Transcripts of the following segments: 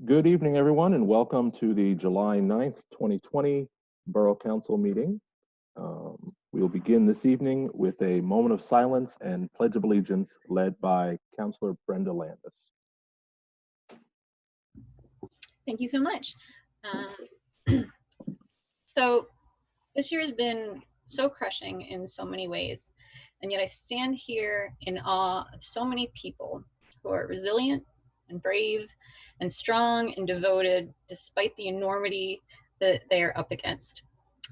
Good evening, everyone, and welcome to the July 9th, 2020 Borough Council meeting. We will begin this evening with a moment of silence and Pledge of Allegiance led by Councilor Brenda Landis. Thank you so much. So this year has been so crushing in so many ways, and yet I stand here in awe of so many people who are resilient and brave and strong and devoted despite the enormity that they are up against.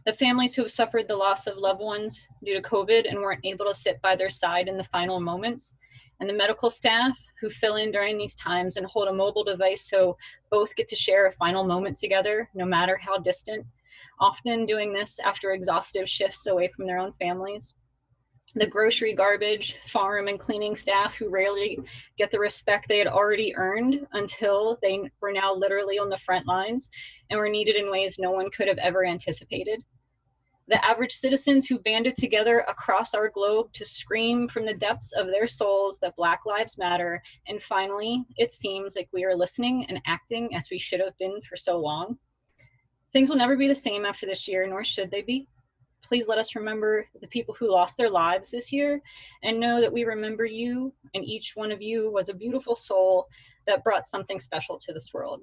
The families who have suffered the loss of loved ones due to COVID and weren't able to sit by their side in the final moments, and the medical staff who fill in during these times and hold a mobile device so both get to share a final moment together, no matter how distant, often doing this after exhaustive shifts away from their own families. The grocery, garbage, farm, and cleaning staff who rarely get the respect they had already earned until they were now literally on the front lines and were needed in ways no one could have ever anticipated. The average citizens who banded together across our globe to scream from the depths of their souls that Black Lives Matter. And finally, it seems like we are listening and acting as we should have been for so long. Things will never be the same after this year, nor should they be. Please let us remember the people who lost their lives this year and know that we remember you, and each one of you was a beautiful soul that brought something special to this world.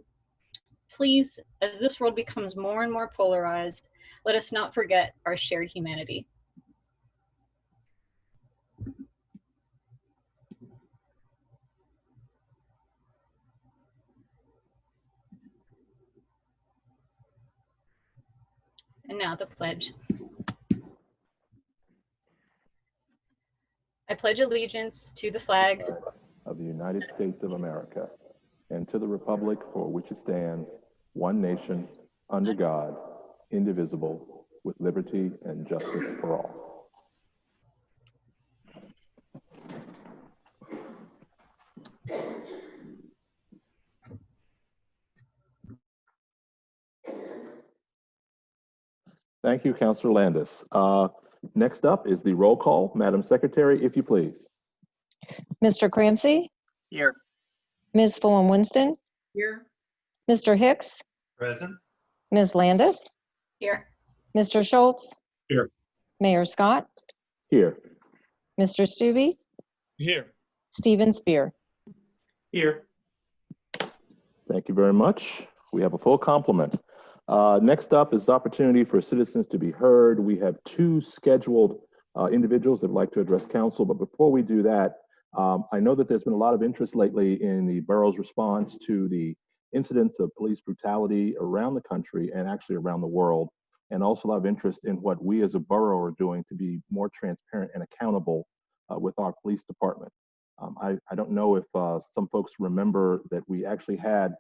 Please, as this world becomes more and more polarized, let us not forget our shared humanity. And now the pledge. I pledge allegiance to the flag of the United States of America and to the republic for which it stands, one nation, under God, indivisible, with liberty and justice for all. Thank you, Councilor Landis. Next up is the roll call. Madam Secretary, if you please. Mr. Cramsey? Here. Ms. Fulham Winston? Here. Mr. Hicks? Present. Ms. Landis? Here. Mr. Schultz? Here. Mayor Scott? Here. Mr. Stubbe? Here. Stephen Spear? Here. Thank you very much. We have a full complement. Next up is the opportunity for citizens to be heard. We have two scheduled individuals that would like to address council, but before we do that, I know that there's been a lot of interest lately in the borough's response to the incidents of police brutality around the country and actually around the world, and also a lot of interest in what we as a borough are doing to be more transparent and accountable with our police department. I don't know if some folks remember that we actually had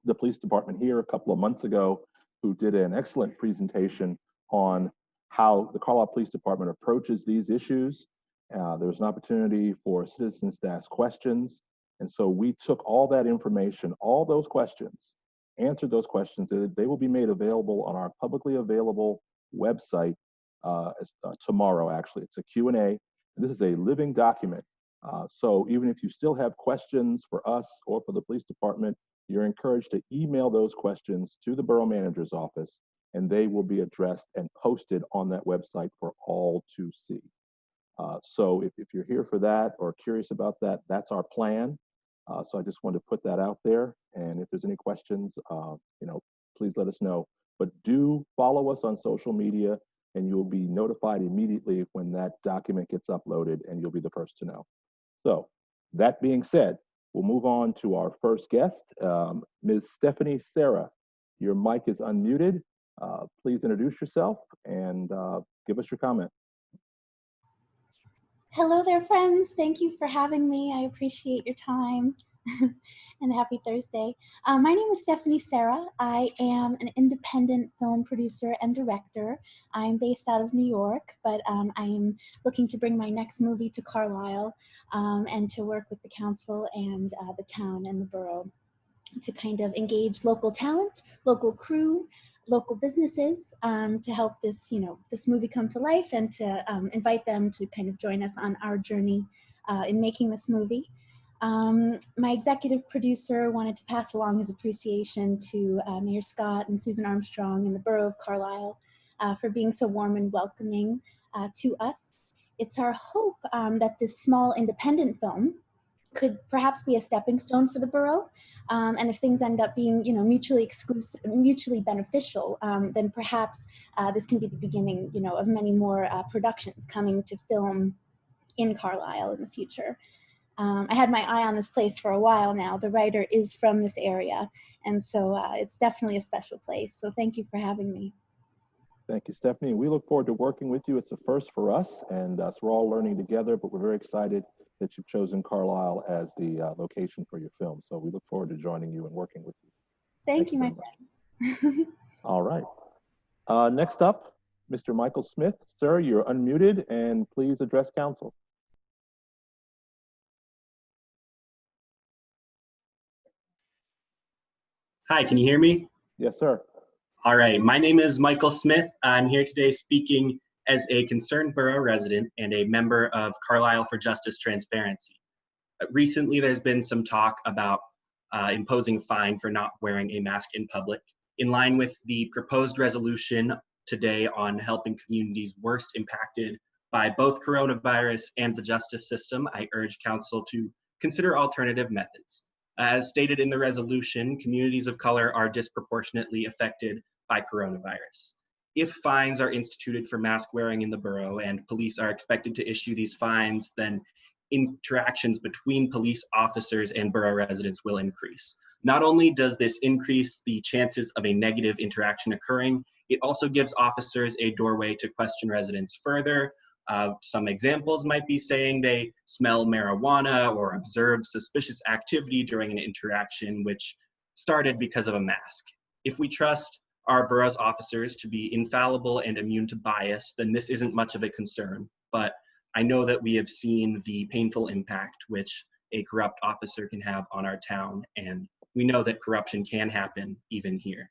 the police department here a couple of months ago who did an excellent presentation on how the Carlisle Police Department approaches these issues. There was an opportunity for citizens to ask questions. And so we took all that information, all those questions, answered those questions. They will be made available on our publicly available website tomorrow, actually. It's a Q&A. This is a living document. So even if you still have questions for us or for the police department, you're encouraged to email those questions to the borough manager's office, and they will be addressed and posted on that website for all to see. So if you're here for that or curious about that, that's our plan. So I just wanted to put that out there. And if there's any questions, please let us know. But do follow us on social media, and you'll be notified immediately when that document gets uploaded, and you'll be the first to know. So that being said, we'll move on to our first guest, Ms. Stephanie Serra. Your mic is unmuted. Please introduce yourself and give us your comment. Hello there, friends. Thank you for having me. I appreciate your time. And happy Thursday. My name is Stephanie Serra. I am an independent film producer and director. I'm based out of New York, but I am looking to bring my next movie to Carlisle and to work with the council and the town and the borough to kind of engage local talent, local crew, local businesses to help this movie come to life, and to invite them to kind of join us on our journey in making this movie. My executive producer wanted to pass along his appreciation to Mayor Scott and Susan Armstrong and the Borough of Carlisle for being so warm and welcoming to us. It's our hope that this small independent film could perhaps be a stepping stone for the borough. And if things end up being, mutually exclusive, mutually beneficial, then perhaps this can be the beginning, of many more productions coming to film in Carlisle in the future. I had my eye on this place for a while now. The writer is from this area, and so it's definitely a special place. So thank you for having me. Thank you, Stephanie. We look forward to working with you. It's a first for us, and so we're all learning together, but we're very excited that you've chosen Carlisle as the location for your film. So we look forward to joining you and working with you. Thank you, my friend. All right. Next up, Mr. Michael Smith. Sir, you're unmuted, and please address council. Hi, can you hear me? Yes, sir. All right, my name is Michael Smith. I'm here today speaking as a concerned borough resident and a member of Carlisle for Justice Transparency. Recently, there's been some talk about imposing a fine for not wearing a mask in public. In line with the proposed resolution today on helping communities worst impacted by both coronavirus and the justice system, I urge council to consider alternative methods. As stated in the resolution, communities of color are disproportionately affected by coronavirus. If fines are instituted for mask wearing in the borough and police are expected to issue these fines, then interactions between police officers and borough residents will increase. Not only does this increase the chances of a negative interaction occurring, it also gives officers a doorway to question residents further. Some examples might be saying they smell marijuana or observe suspicious activity during an interaction which started because of a mask. If we trust our borough's officers to be infallible and immune to bias, then this isn't much of a concern. But I know that we have seen the painful impact which a corrupt officer can have on our town, and we know that corruption can happen even here.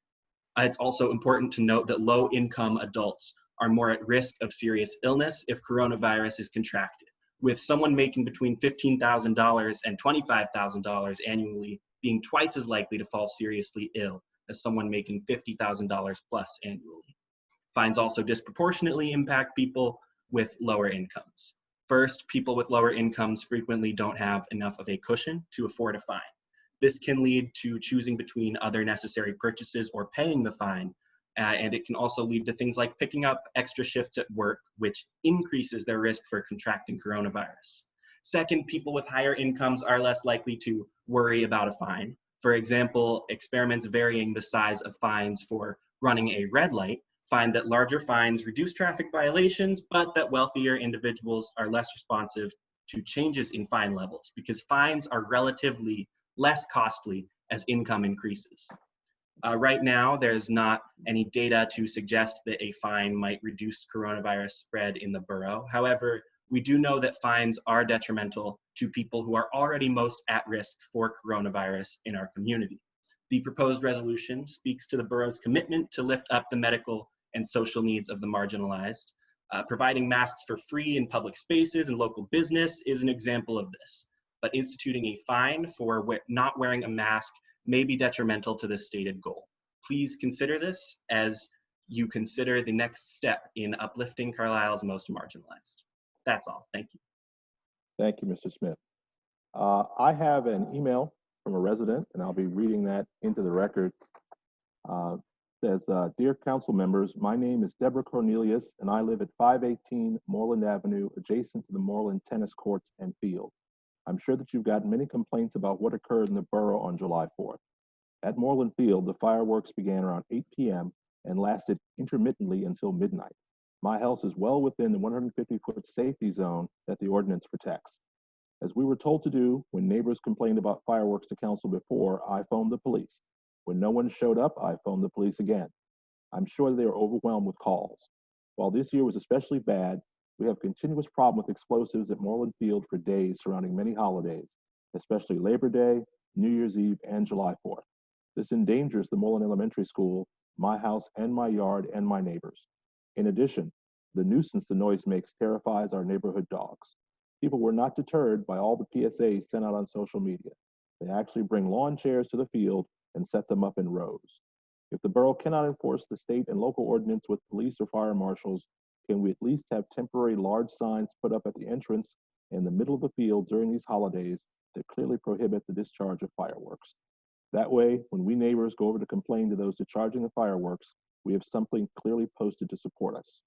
It's also important to note that low-income adults are more at risk of serious illness if coronavirus is contracted, with someone making between $15,000 and $25,000 annually being twice as likely to fall seriously ill as someone making $50,000 plus annually. Fines also disproportionately impact people with lower incomes. First, people with lower incomes frequently don't have enough of a cushion to afford a fine. This can lead to choosing between other necessary purchases or paying the fine, and it can also lead to things like picking up extra shifts at work, which increases their risk for contracting coronavirus. Second, people with higher incomes are less likely to worry about a fine. For example, experiments varying the size of fines for running a red light find that larger fines reduce traffic violations, but that wealthier individuals are less responsive to changes in fine levels because fines are relatively less costly as income increases. Right now, there's not any data to suggest that a fine might reduce coronavirus spread in the borough. However, we do know that fines are detrimental to people who are already most at risk for coronavirus in our community. The proposed resolution speaks to the borough's commitment to lift up the medical and social needs of the marginalized. Providing masks for free in public spaces and local business is an example of this. But instituting a fine for not wearing a mask may be detrimental to this stated goal. Please consider this as you consider the next step in uplifting Carlisle's most marginalized. That's all. Thank you. Thank you, Mr. Smith. I have an email from a resident, and I'll be reading that into the record. Says, dear council members, my name is Deborah Cornelius, and I live at 518 Moreland Avenue, adjacent to the Moreland tennis courts and field. I'm sure that you've gotten many complaints about what occurred in the borough on July 4th. At Moreland Field, the fireworks began around 8 p.m. and lasted intermittently until midnight. My house is well within the 150-foot safety zone that the ordinance protects. As we were told to do when neighbors complained about fireworks to council before, I phoned the police. When no one showed up, I phoned the police again. I'm sure they are overwhelmed with calls. While this year was especially bad, we have a continuous problem with explosives at Moreland Field for days surrounding many holidays, especially Labor Day, New Year's Eve, and July 4th. This endangers the Moreland Elementary School, my house and my yard, and my neighbors. In addition, the nuisance the noise makes terrifies our neighborhood dogs. people were not deterred by all the PSAs sent out on social media. They actually bring lawn chairs to the field and set them up in rows. If the borough cannot enforce the state and local ordinance with police or fire marshals, can we at least have temporary large signs put up at the entrance in the middle of the field during these holidays that clearly prohibit the discharge of fireworks? That way, when we neighbors go over to complain to those discharging the fireworks, we have something clearly posted to support us.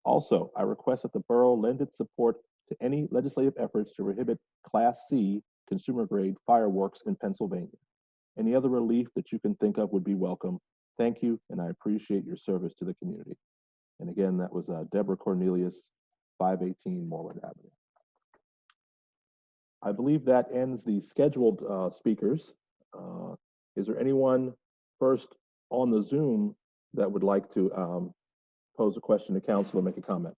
Also, I request that the borough lend its support to any legislative efforts to prohibit Class C consumer grade fireworks in Pennsylvania. Any other relief that you can think of would be welcome. Thank you, and I appreciate your service to the community. And again, that was Deborah Cornelius, 518 Moreland Avenue. I believe that ends the scheduled speakers. Is there anyone first on the Zoom that would like to pose a question to council or make a comment?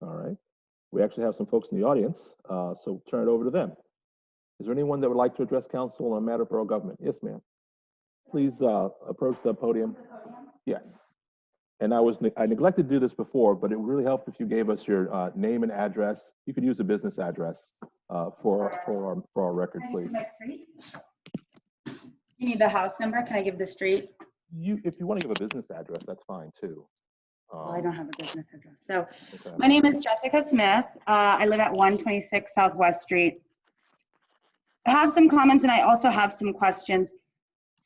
All right. We actually have some folks in the audience, so turn it over to them. Is there anyone that would like to address council on a matter of borough government? Yes, ma'am. Please approach the podium. Yes. And I neglected to do this before, but it would really help if you gave us your name and address. You could use a business address for our record, please. My street? You need the house number? Can I give the street? If you want to give a business address, that's fine too. Well, I don't have a business address. So Okay. my name is Jessica Smith. I live at 126 Southwest Street. I have some comments and I also have some questions.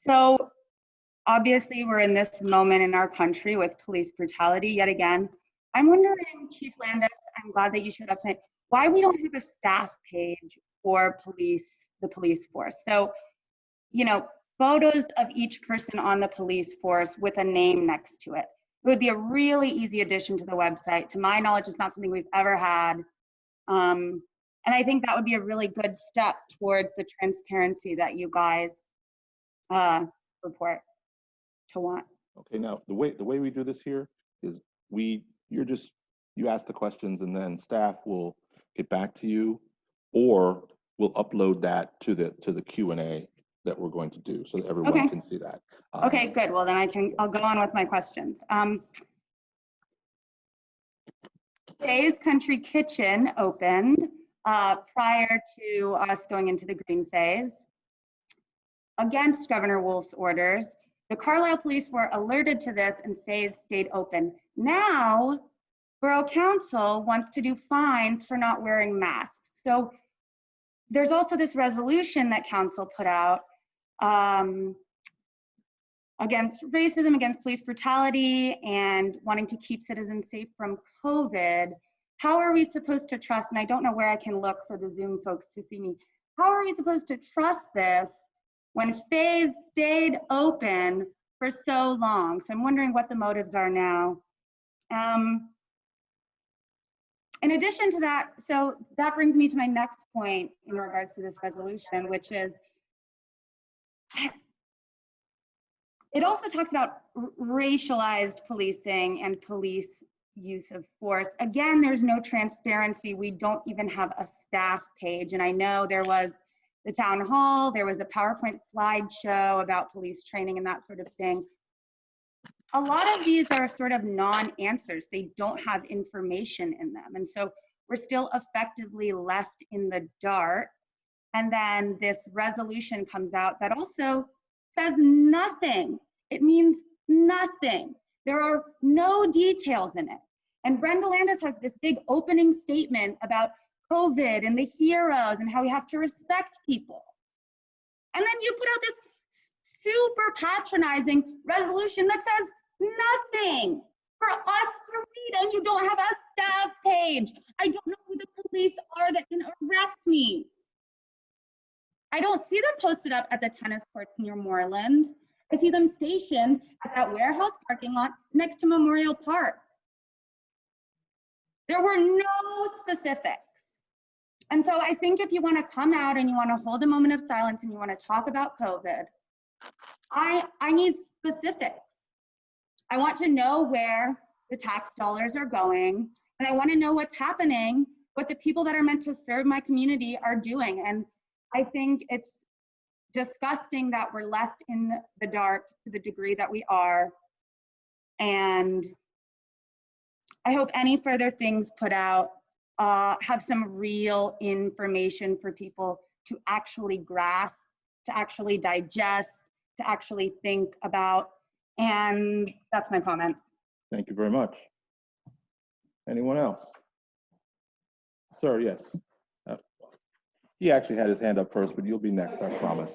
So obviously we're in this moment in our country with police brutality yet again. I'm wondering, Chief Landis, I'm glad that you showed up tonight, why we don't have a staff page for the police force. So, you know, photos of each person on the police force with a name next to it. It would be a really easy addition to the website. To my knowledge, it's not something we've ever had. And I think that would be a really good step towards the transparency that you guys report to want. Okay, now the way we do this here is you ask the questions and then staff will get back to you, or we'll upload that to the Q&A that we're going to do so that everyone can see that. Okay, good. Well, then I'll go on with my questions. Today's Country Kitchen opened prior to us going into the green phase. Against Governor Wolf's orders, the Carlisle police were alerted to this and phase stayed open. Now, Borough Council wants to do fines for not wearing masks. So there's also this resolution that council put out against racism, against police brutality, and wanting to keep citizens safe from COVID. How are we supposed to trust, and I don't know where I can look for the Zoom folks to see me, how are we supposed to trust this when phase stayed open for so long? So I'm wondering what the motives are now. In addition to that, so that brings me to my next point in regards to this resolution, which is, it also talks about racialized policing and police use of force. Again, there's no transparency. We don't even have a staff page. And I know there was the town hall, there was a PowerPoint slideshow about police training and that sort of thing. A lot of these are sort of non-answers. They don't have information in them. And so we're still effectively left in the dark. And then this resolution comes out that also says nothing. It means nothing. There are no details in it. And Brenda Landis has this big opening statement about COVID and the heroes and how we have to respect people. And then you put out this super patronizing resolution that says nothing for us to read, and you don't have a staff page. I don't know who the police are that can arrest me. I don't see them posted up at the tennis courts near Moreland. I see them stationed at that warehouse parking lot next to Memorial Park. There were no specifics. And so I think if you want to come out and you want to hold a moment of silence and you want to talk about COVID, I need specifics. I want to know where the tax dollars are going, and I want to know what's happening, what the people that are meant to serve my community are doing. And I think it's disgusting that we're left in the dark to the degree that we are. And I hope any further things put out have some real information for people to actually grasp, to actually digest, to actually think about. And that's my comment. Thank you very much. Anyone else? Sir, yes. He actually had his hand up first, but you'll be next, I promise.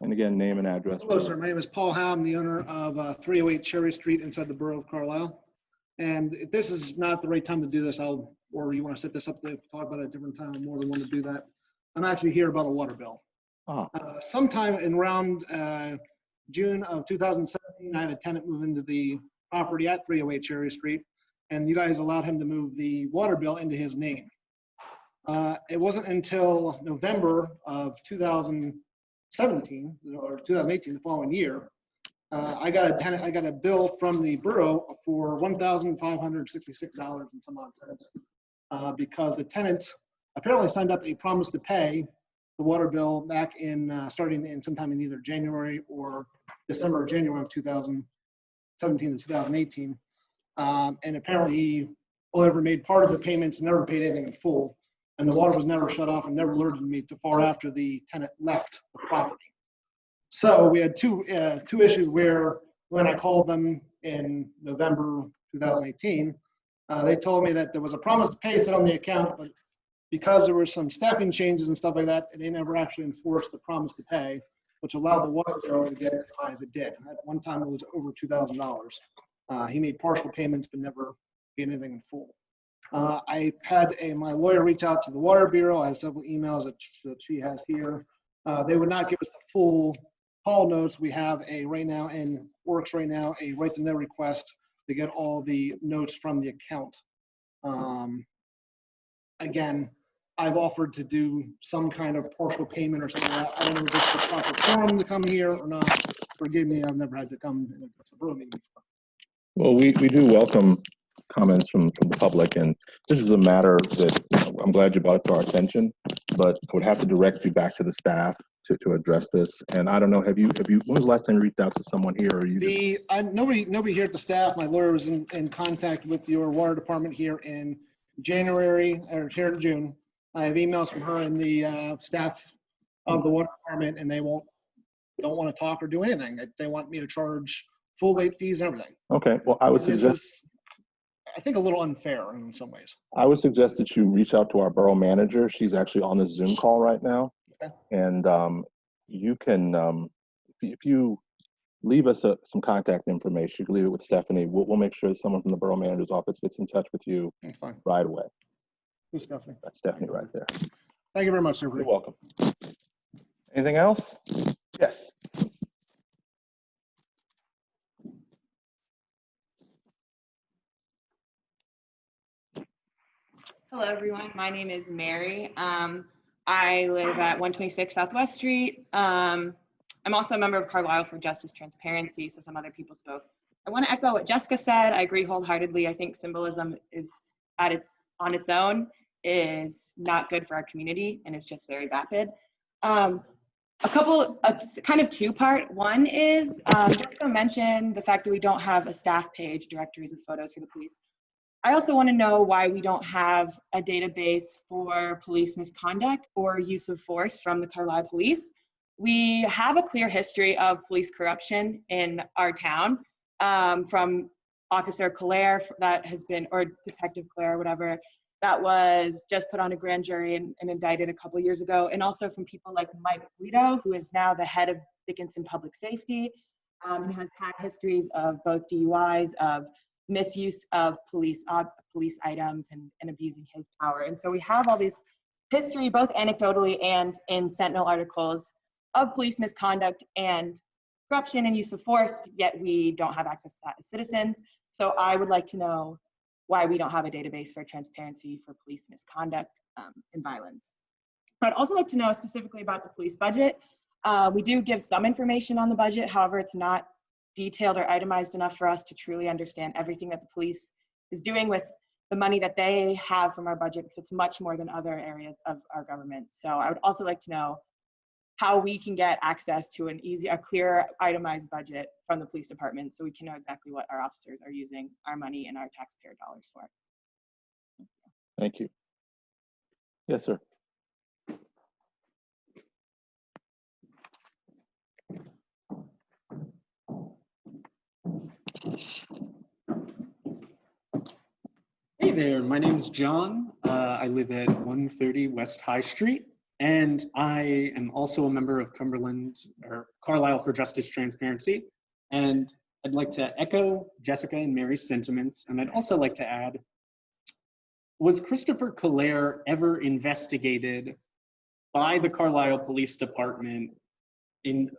And again, name and address. Hello, sir. My name is Paul Howe. I'm the owner of 308 Cherry Street inside the Borough of Carlisle. And if this is not the right time to do this, or you want to set this up to talk about it at a different time, I'm more than willing to do that. I'm actually here about a water bill. Ah. Sometime in around June of 2017, I had a tenant move into the property at 308 Cherry Street, and you guys allowed him to move the water bill into his name. It wasn't until November of 2017 or 2018, the following year, I got a bill from the borough for $1,566 and some odd cents because the tenants apparently signed up a promise to pay the water bill back in starting in sometime in either January or December or January of 2017 to 2018, and apparently he only ever made part of the payments, never paid anything in full, and the water was never shut off and never alerted me to far after the tenant left the property. So we had two issues where when I called them in November 2018, they told me that there was a promise to pay set on the account, but because there were some staffing changes and stuff like that, they never actually enforced the promise to pay, which allowed the water bill to get as high as it did. At one time, it was over $2,000. He made partial payments, but never paid anything in full. I had my lawyer reach out to the Water Bureau. I have several emails that she has here. They would not give us the full call notes. We have right now in works right now a right to know request to get all the notes from the account. Again, I've offered to do some kind of partial payment or something like that. I don't know if this is the proper forum to come here or not. Forgive me, I've never had to come and address a borough meeting before. Well, we do welcome comments from the public, and this is a matter that I'm glad you brought it to our attention, but I would have to direct you back to the staff to address this. And I don't know, when was the last time you reached out to someone here? Or you nobody here at the staff. My lawyer was in contact with your water department here in January, or here in June. I have emails from her and the staff of the water department, and they don't want to talk or do anything. They want me to charge full late fees and everything. Okay, well, I would This suggest, is, I think, a little unfair in some ways. I would suggest that you reach out to our borough manager. She's actually on this Zoom call right now. Okay. And you can, if you leave us some contact information, you can leave it with Stephanie. We'll make sure that someone from the borough manager's office gets in touch with you That's fine. right away. Who's Stephanie? That's Stephanie right there. Thank you very much, sir. You're welcome. Anything else? Yes. Hello, everyone. My name is Mary. I live at 126 Southwest Street. I'm also a member of Carlisle for Justice Transparency, so some other people spoke. I want to echo what Jessica said. I agree wholeheartedly. I think symbolism is on its own is not good for our community and is just very vapid. A couple, kind of two-part. One is Jessica mentioned the fact that we don't have a staff page, directories of photos for the police. I also want to know why we don't have a database for police misconduct or use of force from the Carlisle Police. We have a clear history of police corruption in our town, from Officer Claire that has been, or Detective Claire, whatever, that was just put on a grand jury and indicted a couple years ago, and also from people like Mike Guido, who is now the head of Dickinson Public Safety, and has had histories of both DUIs, of misuse of police items, and abusing his power. And so we have all this history, both anecdotally and in Sentinel articles, of police misconduct and corruption and use of force, yet we don't have access to that as citizens. So I would like to know why we don't have a database for transparency for police misconduct and violence. I'd also like to know specifically about the police budget. We do give some information on the budget, however, it's not detailed or itemized enough for us to truly understand everything that the police is doing with the money that they have from our budget, because it's much more than other areas of our government. So I would also like to know how we can get access to a clear, itemized budget from the police department so we can know exactly what our officers are using our money and our taxpayer dollars for. Thank you. Yes, sir. Hey there, my name's John. I live at 130 West High Street, and I am also a member of Carlisle for Justice Transparency. And I'd like to echo Jessica and Mary's sentiments, and I'd also like to add, was Christopher Collier ever investigated by the Carlisle Police Department in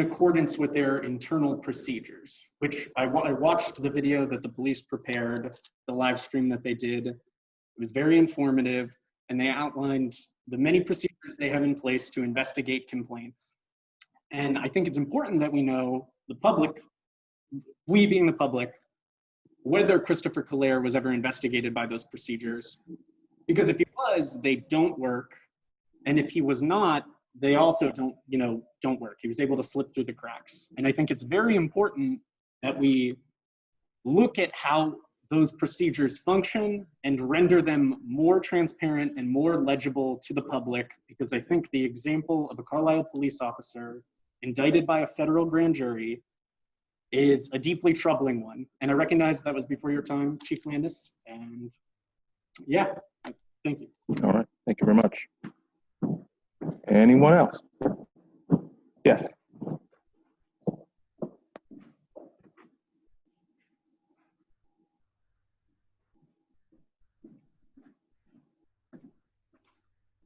accordance with their internal procedures, which I watched the video that the police prepared, the live stream that they did. It was very informative, and they outlined the many procedures they have in place to investigate complaints. And I think it's important that we know, the public, we being the public, whether Christopher Collier was ever investigated by those procedures. Because if he was, they don't work. And if he was not, they also don't work. He was able to slip through the cracks. And I think it's very important that we look at how those procedures function and render them more transparent and more legible to the public, because I think the example of a Carlisle police officer indicted by a federal grand jury is a deeply troubling one. And I recognize that was before your time, Chief Landis. And yeah, thank you. All right, thank you very much. Anyone else? Yes.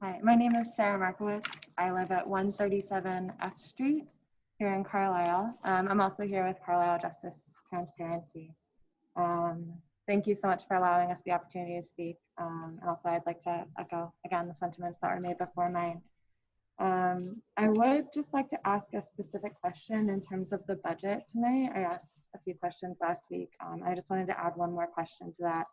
Hi, my name is Sarah Markowitz. I live at 137 F Street here in Carlisle. I'm also here with Carlisle Justice Transparency. Thank you so much for allowing us the opportunity to speak. And also I'd like to echo again the sentiments that were made before mine. I would just like to ask a specific question in terms of the budget tonight. I asked a few questions last week. I just wanted to add one more question to that.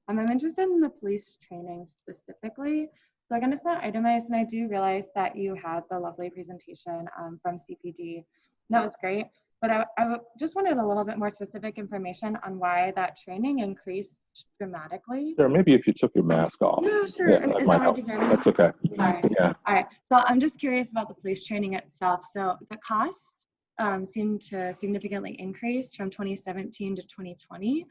I'm interested in the police training specifically. So again, it's not itemized, and I do realize that you had the lovely presentation from CPD. That was great, but I just wanted a little bit more specific information on why that training increased dramatically. Sure, maybe if you took your mask off. Yeah, sure. Yeah, Is that that might hard help. to hear me? That's okay. Sorry. Yeah. All right. So I'm just curious about the police training itself. So the cost seemed to significantly increase from 2017 to 2020,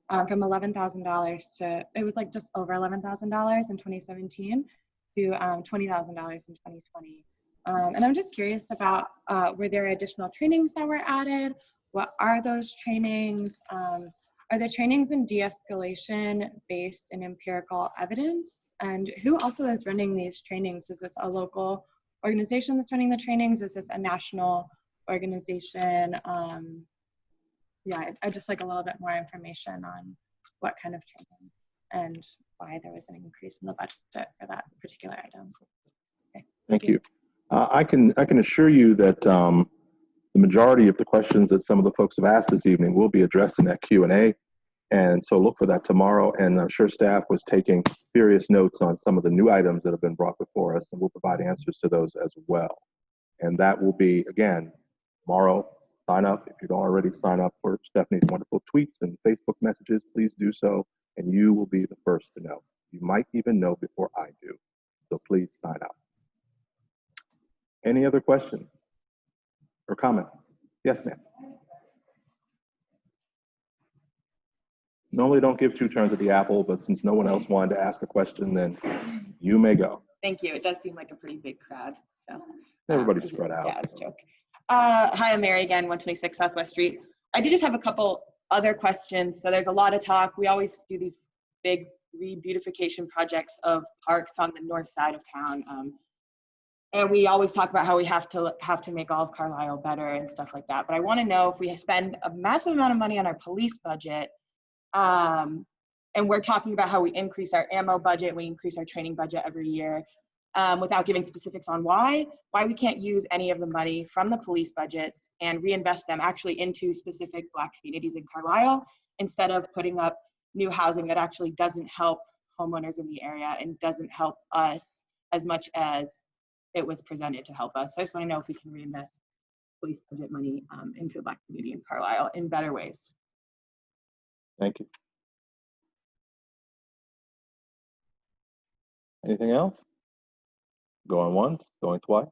from $11,000 to, it was like just over $11,000 in 2017 to $20,000 in 2020. And I'm just curious about, were there additional trainings that were added? What are those trainings? Are the trainings in de-escalation based in empirical evidence? And who also is running these trainings? Is this a local organization that's running the trainings? Is this a national organization? Yeah, I'd just like a little bit more information on what kind of trainings and why there was an increase in the budget for that particular item. Okay, Thank you. I can assure you that the majority of the questions that some of the folks have asked this evening will be addressed in that Q&A. And so look for that tomorrow. And I'm sure staff was taking serious notes on some of the new items that have been brought before us, and we'll provide answers to those as well. And that will be, again, tomorrow. Sign up. If you don't already sign up for Stephanie's wonderful tweets and Facebook messages, please do so, and you will be the first to know. You might even know before I do. So please sign up. Any other questions or comments? Yes, ma'am. Normally don't give two turns at the apple, but since no one else wanted to ask a question, then you may go. Thank you. It does seem like a pretty big crowd. So Everybody's spread out. Yeah, it's a joke. Hi, I'm Mary again, 126 Southwest Street. I do just have a couple other questions. So there's a lot of talk. We always do these big re-beautification projects of parks on the north side of town. And we always talk about how we have to make all of Carlisle better and stuff like that. But I want to know, if we spend a massive amount of money on our police budget, and we're talking about how we increase our ammo budget, we increase our training budget every year, without giving specifics on why we can't use any of the money from the police budgets and reinvest them actually into specific Black communities in Carlisle, instead of putting up new housing that actually doesn't help homeowners in the area and doesn't help us as much as it was presented to help us. So I just want to know if we can reinvest police budget money into the Black community in Carlisle in better ways. Thank you. Anything else? Going once, going twice.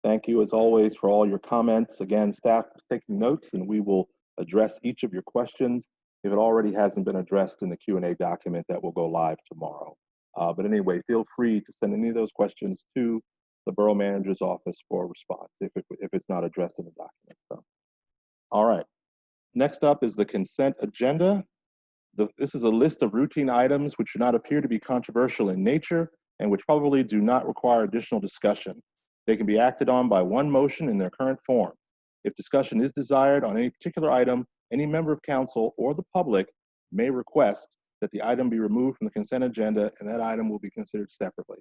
Thank you as always for all your comments. Again, staff is taking notes and we will address each of your questions if it already hasn't been addressed in the Q&A document that will go live tomorrow. But anyway, feel free to send any of those questions to the Borough Manager's office for a response if it's not addressed in the document. So, all right. Next up is the consent agenda. This is a list of routine items which do not appear to be controversial in nature and which probably do not require additional discussion. They can be acted on by one motion in their current form. If discussion is desired on any particular item, any member of council or the public may request that the item be removed from the consent agenda and that item will be considered separately.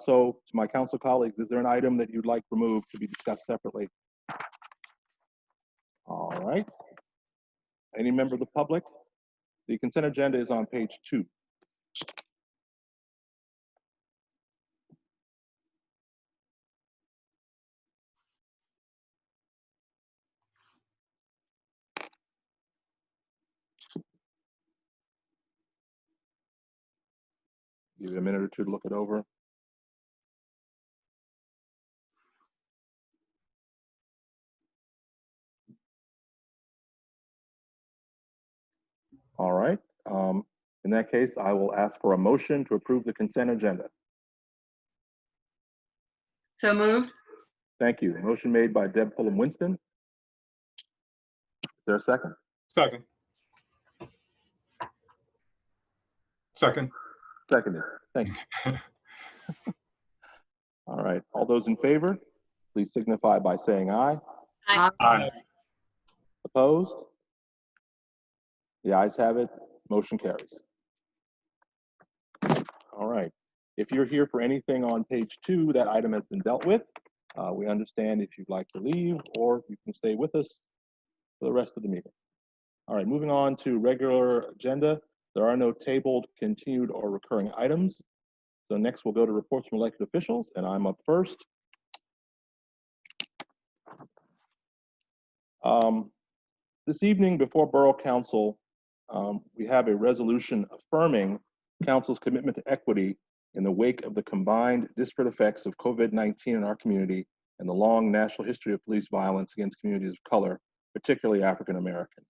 So to my council colleagues, is there an item that you'd like removed to be discussed separately? All right. Any member of the public? The consent agenda is on page 2. Give it a minute or two to look it over. All right. In that case, I will ask for a motion to approve the consent agenda. So moved. Thank you. Motion made by Deb Fulham Winston. Is there a second? Second. Second. Seconded. Thank you. All right. All those in favor, please signify by saying aye. Aye. Aye. Opposed? The ayes have it. Motion carries. All right. If you're here for anything on page 2, that item has been dealt with. We understand if you'd like to leave or you can stay with us for the rest of the meeting. All right, moving on to regular agenda. There are no tabled, continued, or recurring items. So next we'll go to reports from elected officials, and I'm up first. This evening before Borough Council, we have a resolution affirming Council's commitment to equity in the wake of the combined disparate effects of COVID-19 in our community and the long national history of police violence against communities of color, particularly African Americans.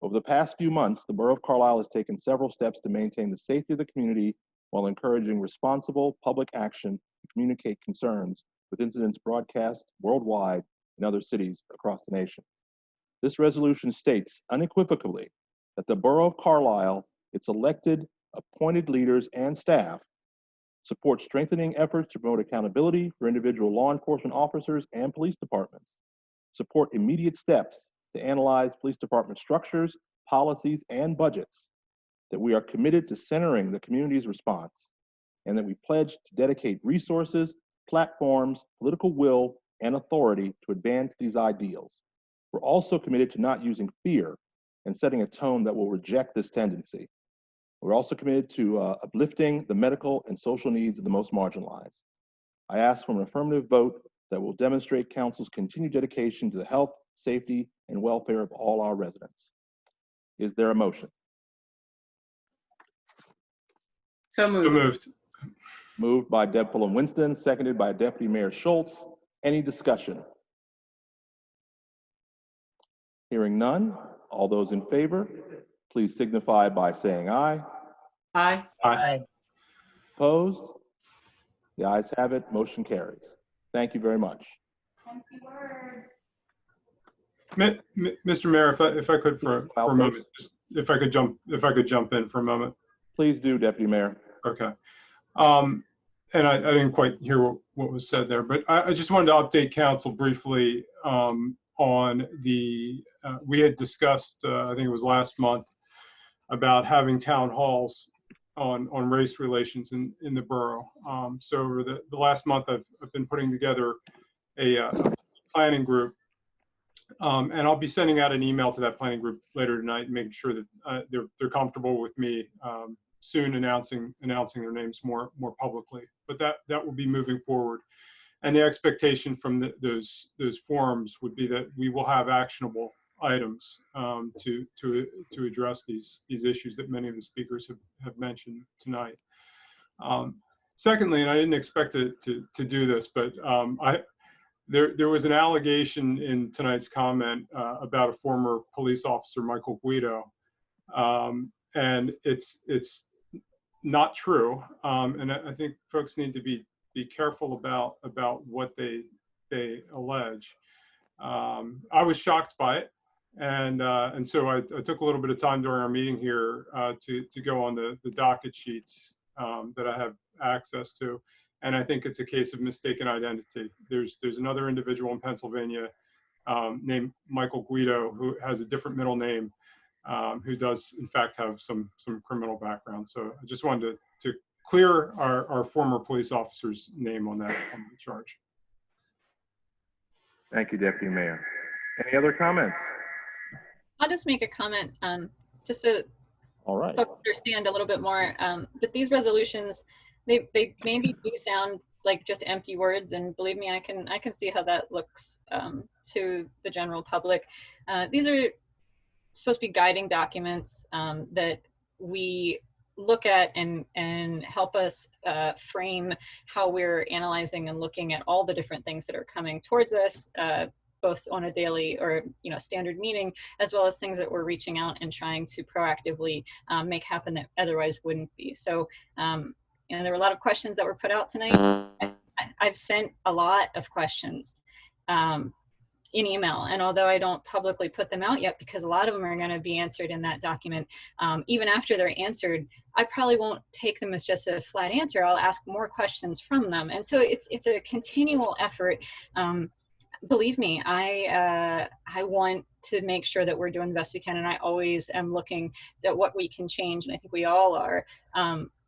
Over the past few months, the Borough of Carlisle has taken several steps to maintain the safety of the community while encouraging responsible public action to communicate concerns with incidents broadcast worldwide in other cities across the nation. This resolution states unequivocally that the Borough of Carlisle, its elected, appointed leaders and staff, support strengthening efforts to promote accountability for individual law enforcement officers and police departments, support immediate steps to analyze police department structures, policies, and budgets, that we are committed to centering the community's response, and that we pledge to dedicate resources, platforms, political will, and authority to advance these ideals. We're also committed to not using fear and setting a tone that will reject this tendency. We're also committed to uplifting the medical and social needs of the most marginalized. I ask for an affirmative vote that will demonstrate Council's continued dedication to the health, safety, and welfare of all our residents. Is there a motion? So moved. So moved. Moved by Deb Fulham Winston, seconded by Deputy Mayor Schultz. Any discussion? Hearing none, all those in favor, please signify by saying aye. Aye. Aye. Opposed? The ayes have it, motion carries. Thank you very much. Mr. Mayor, if I could for a moment, if I could jump in for a moment. Please do, Deputy Mayor. Okay. And I didn't quite hear what was said there, but I just wanted to update council briefly on the, we had discussed, I think it was last month, about having town halls on race relations in the borough. So over the last month, I've been putting together a planning group, and I'll be sending out an email to that planning group later tonight, making sure that they're comfortable with me soon announcing their names more publicly. But that will be moving forward. And the expectation from those forums would be that we will have actionable items to address these issues that many of the speakers have mentioned tonight. Secondly, and I didn't expect to do this, but there was an allegation in tonight's comment about a former police officer, Michael Guido, and it's not true. And I think folks need to be careful about what they allege. I was shocked by it, and so I took a little bit of time during our meeting here to go on the docket sheets that I have access to, and I think it's a case of mistaken identity. There's another individual in Pennsylvania named Michael Guido who has a different middle name, who does in fact have some criminal background. So I just wanted to clear our former police officer's name on that charge. Thank you, Deputy Mayor. Any other comments? I'll just make a comment, just so All right. folks understand a little bit more, that these resolutions, they maybe do sound like just empty words, and believe me, I can see how that looks to the general public. These are supposed to be guiding documents that we look at and help us frame how we're analyzing and looking at all the different things that are coming towards us, both on a daily or standard meeting, as well as things that we're reaching out and trying to proactively make happen that otherwise wouldn't be. So there were a lot of questions that were put out tonight. I've sent a lot of questions in email, and although I don't publicly put them out yet because a lot of them are going to be answered in that document, even after they're answered, I probably won't take them as just a flat answer. I'll ask more questions from them, and so it's a continual effort. Believe me, I want to make sure that we're doing the best we can, and I always am looking at what we can change, and I think we all are.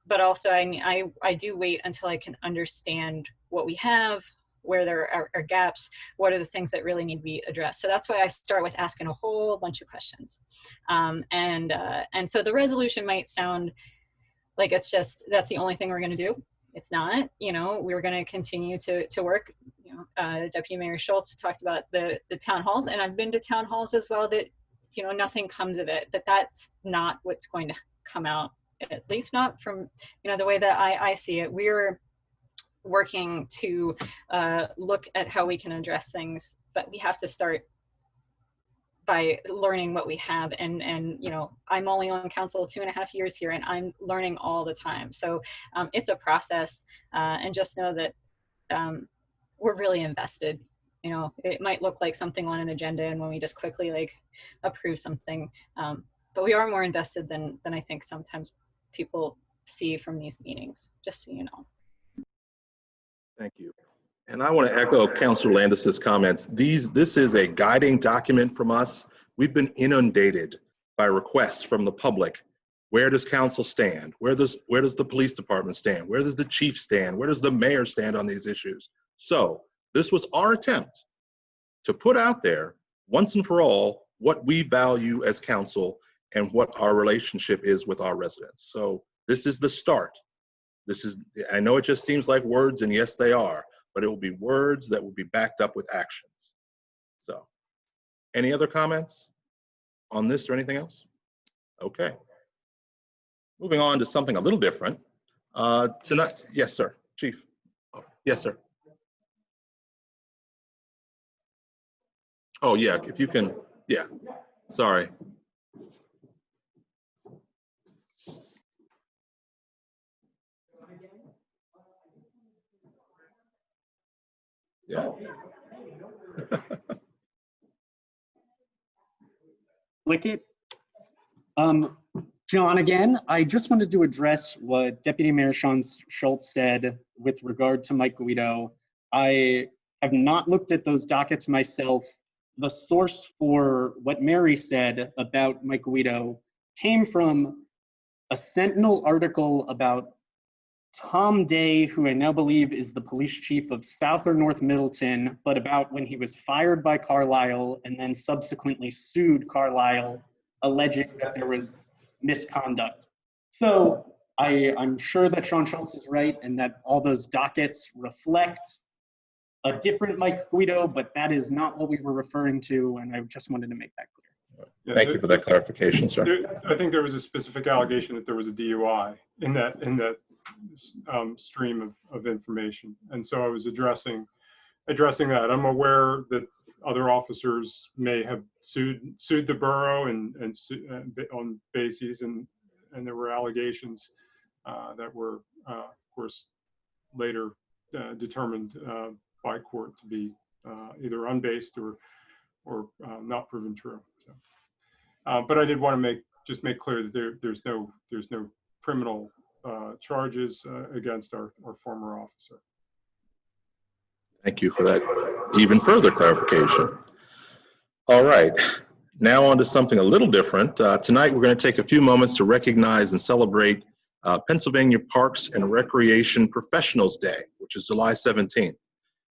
But also, I do wait until I can understand what we have, where there are gaps, what are the things that really need to be addressed. So that's why I start with asking a whole bunch of questions. And so the resolution might sound like it's just, that's the only thing we're gonna do. It's not, we're gonna continue to work. Deputy Mayor Schultz talked about the town halls, and I've been to town halls as well that, nothing comes of it, but that's not what's going to come out, at least not from, the way that I see it. We're working to look at how we can address things, but we have to start by learning what we have. And I'm only on council 2.5 years here, and I'm learning all the time. So it's a process, and just know that we're really invested. It might look like something on an agenda, and when we just quickly approve something, but we are more invested than I think sometimes people see from these meetings, just so you know. Thank you. And I want to echo Councilor Landis's comments. This is a guiding document from us. We've been inundated by requests from the public. Where does council stand? Where does the police department stand? Where does the chief stand? Where does the mayor stand on these issues? So this was our attempt to put out there once and for all what we value as council and what our relationship is with our residents. So this is the start. I know it just seems like words, and yes, they are, but it will be words that will be backed up with actions. So, any other comments on this or anything else? Okay. Moving on to something a little different. Tonight, yes, sir, Chief. Oh, yes, sir. Oh, yeah, if you can, yeah, sorry. Yeah. Wicket. John, again, I just wanted to address what Deputy Mayor Sean Schultz said with regard to Mike Guido. I have not looked at those dockets myself. The source for what Mary said about Mike Guido came from a Sentinel article about Tom Day, who I now believe is the police chief of South or North Middleton, but about when he was fired by Carlisle and then subsequently sued Carlisle, alleging that there was misconduct. So I'm sure that Sean Schultz is right and that all those dockets reflect a different Mike Guido, but that is not what we were referring to, and I just wanted to make that clear. Yeah, Thank you for that clarification, sir. I think there was a specific allegation that there was a DUI in that stream of information, and so I was addressing that. I'm aware that other officers may have sued the borough and on bases, and there were allegations that were, of course, later determined by court to be either unbased or not proven true. So, but I did want to make clear that there's no criminal charges against our former officer. Thank you for that even further clarification. All right, now on to something a little different. Tonight, we're going to take a few moments to recognize and celebrate Pennsylvania Parks and Recreation Professionals Day, which is July 17th.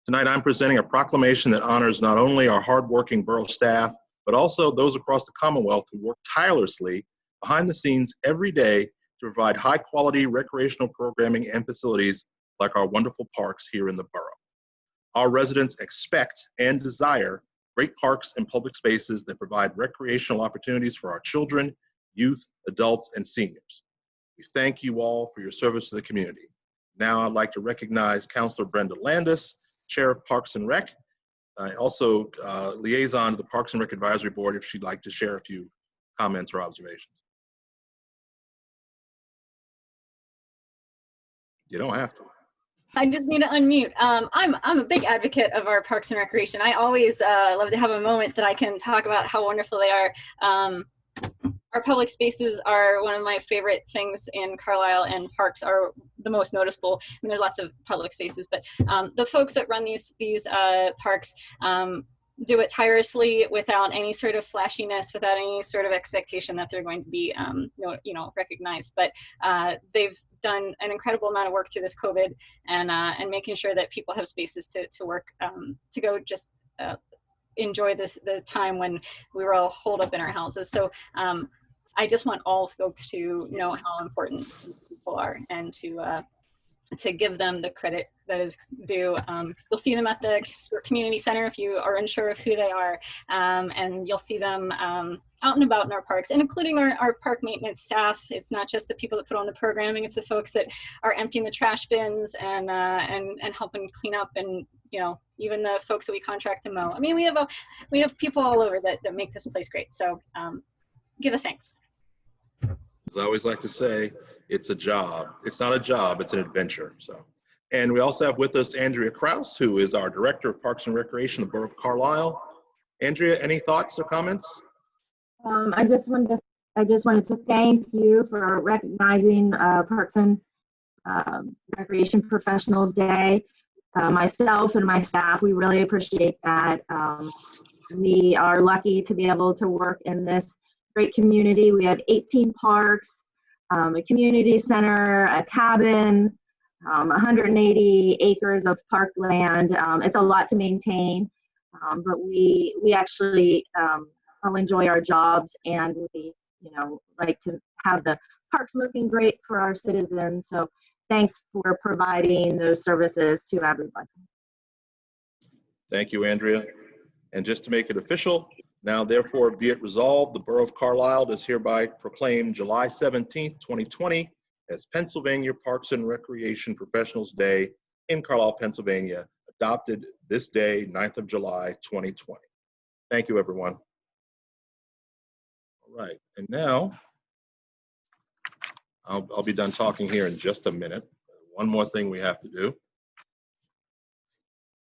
Tonight, I'm presenting a proclamation that honors not only our hardworking borough staff, but also those across the Commonwealth who work tirelessly behind the scenes every day to provide high-quality recreational programming and facilities like our wonderful parks here in the borough. Our residents expect and desire great parks and public spaces that provide recreational opportunities for our children, youth, adults, and seniors. We thank you all for your service to the community. Now I'd like to recognize Councilor Brenda Landis, Chair of Parks and Rec, also liaison to the Parks and Rec Advisory Board, if she'd like to share a few comments or observations. You don't have to. I just need to unmute. I'm a big advocate of our Parks and Recreation. I always love to have a moment that I can talk about how wonderful they are. Our public spaces are one of my favorite things in Carlisle, and parks are the most noticeable. I mean, there's lots of public spaces, but the folks that run these parks do it tirelessly without any sort of flashiness, without any sort of expectation that they're going to be, recognized. But they've done an incredible amount of work through this COVID, and making sure that people have spaces to work, to go just enjoy the time when we were all holed up in our houses. So I just want all folks to know how important people are, and to give them the credit that is due. You'll see them at the community center if you are unsure of who they are, and you'll see them out and about in our parks, and including our park maintenance staff. It's not just the people that put on the programming, it's the folks that are emptying the trash bins and helping clean up, and even the folks that we contract to mow. I mean, we have people all over that make this place great. So give a thanks. As I always like to say, it's a job. It's not a job, it's an adventure. So, and we also have with us Andrea Kraus, who is our Director of Parks and Recreation of the Borough of Carlisle. Andrea, any thoughts or comments? I just wanted to thank you for recognizing Parks and Recreation Professionals Day. Myself and my staff, we really appreciate that. We are lucky to be able to work in this great community. We have 18 parks, a community center, a cabin, 180 acres of parkland. It's a lot to maintain, but we actually all enjoy our jobs, and we like to have the parks looking great for our citizens. So thanks for providing those services to everybody. Thank you, Andrea. And just to make it official, now therefore be it resolved, the Borough of Carlisle does hereby proclaim July 17th, 2020 as Pennsylvania Parks and Recreation Professionals Day in Carlisle, Pennsylvania, adopted this day, 9th of July, 2020. Thank you, everyone. All right, and now I'll be done talking here in just a minute. One more thing we have to do.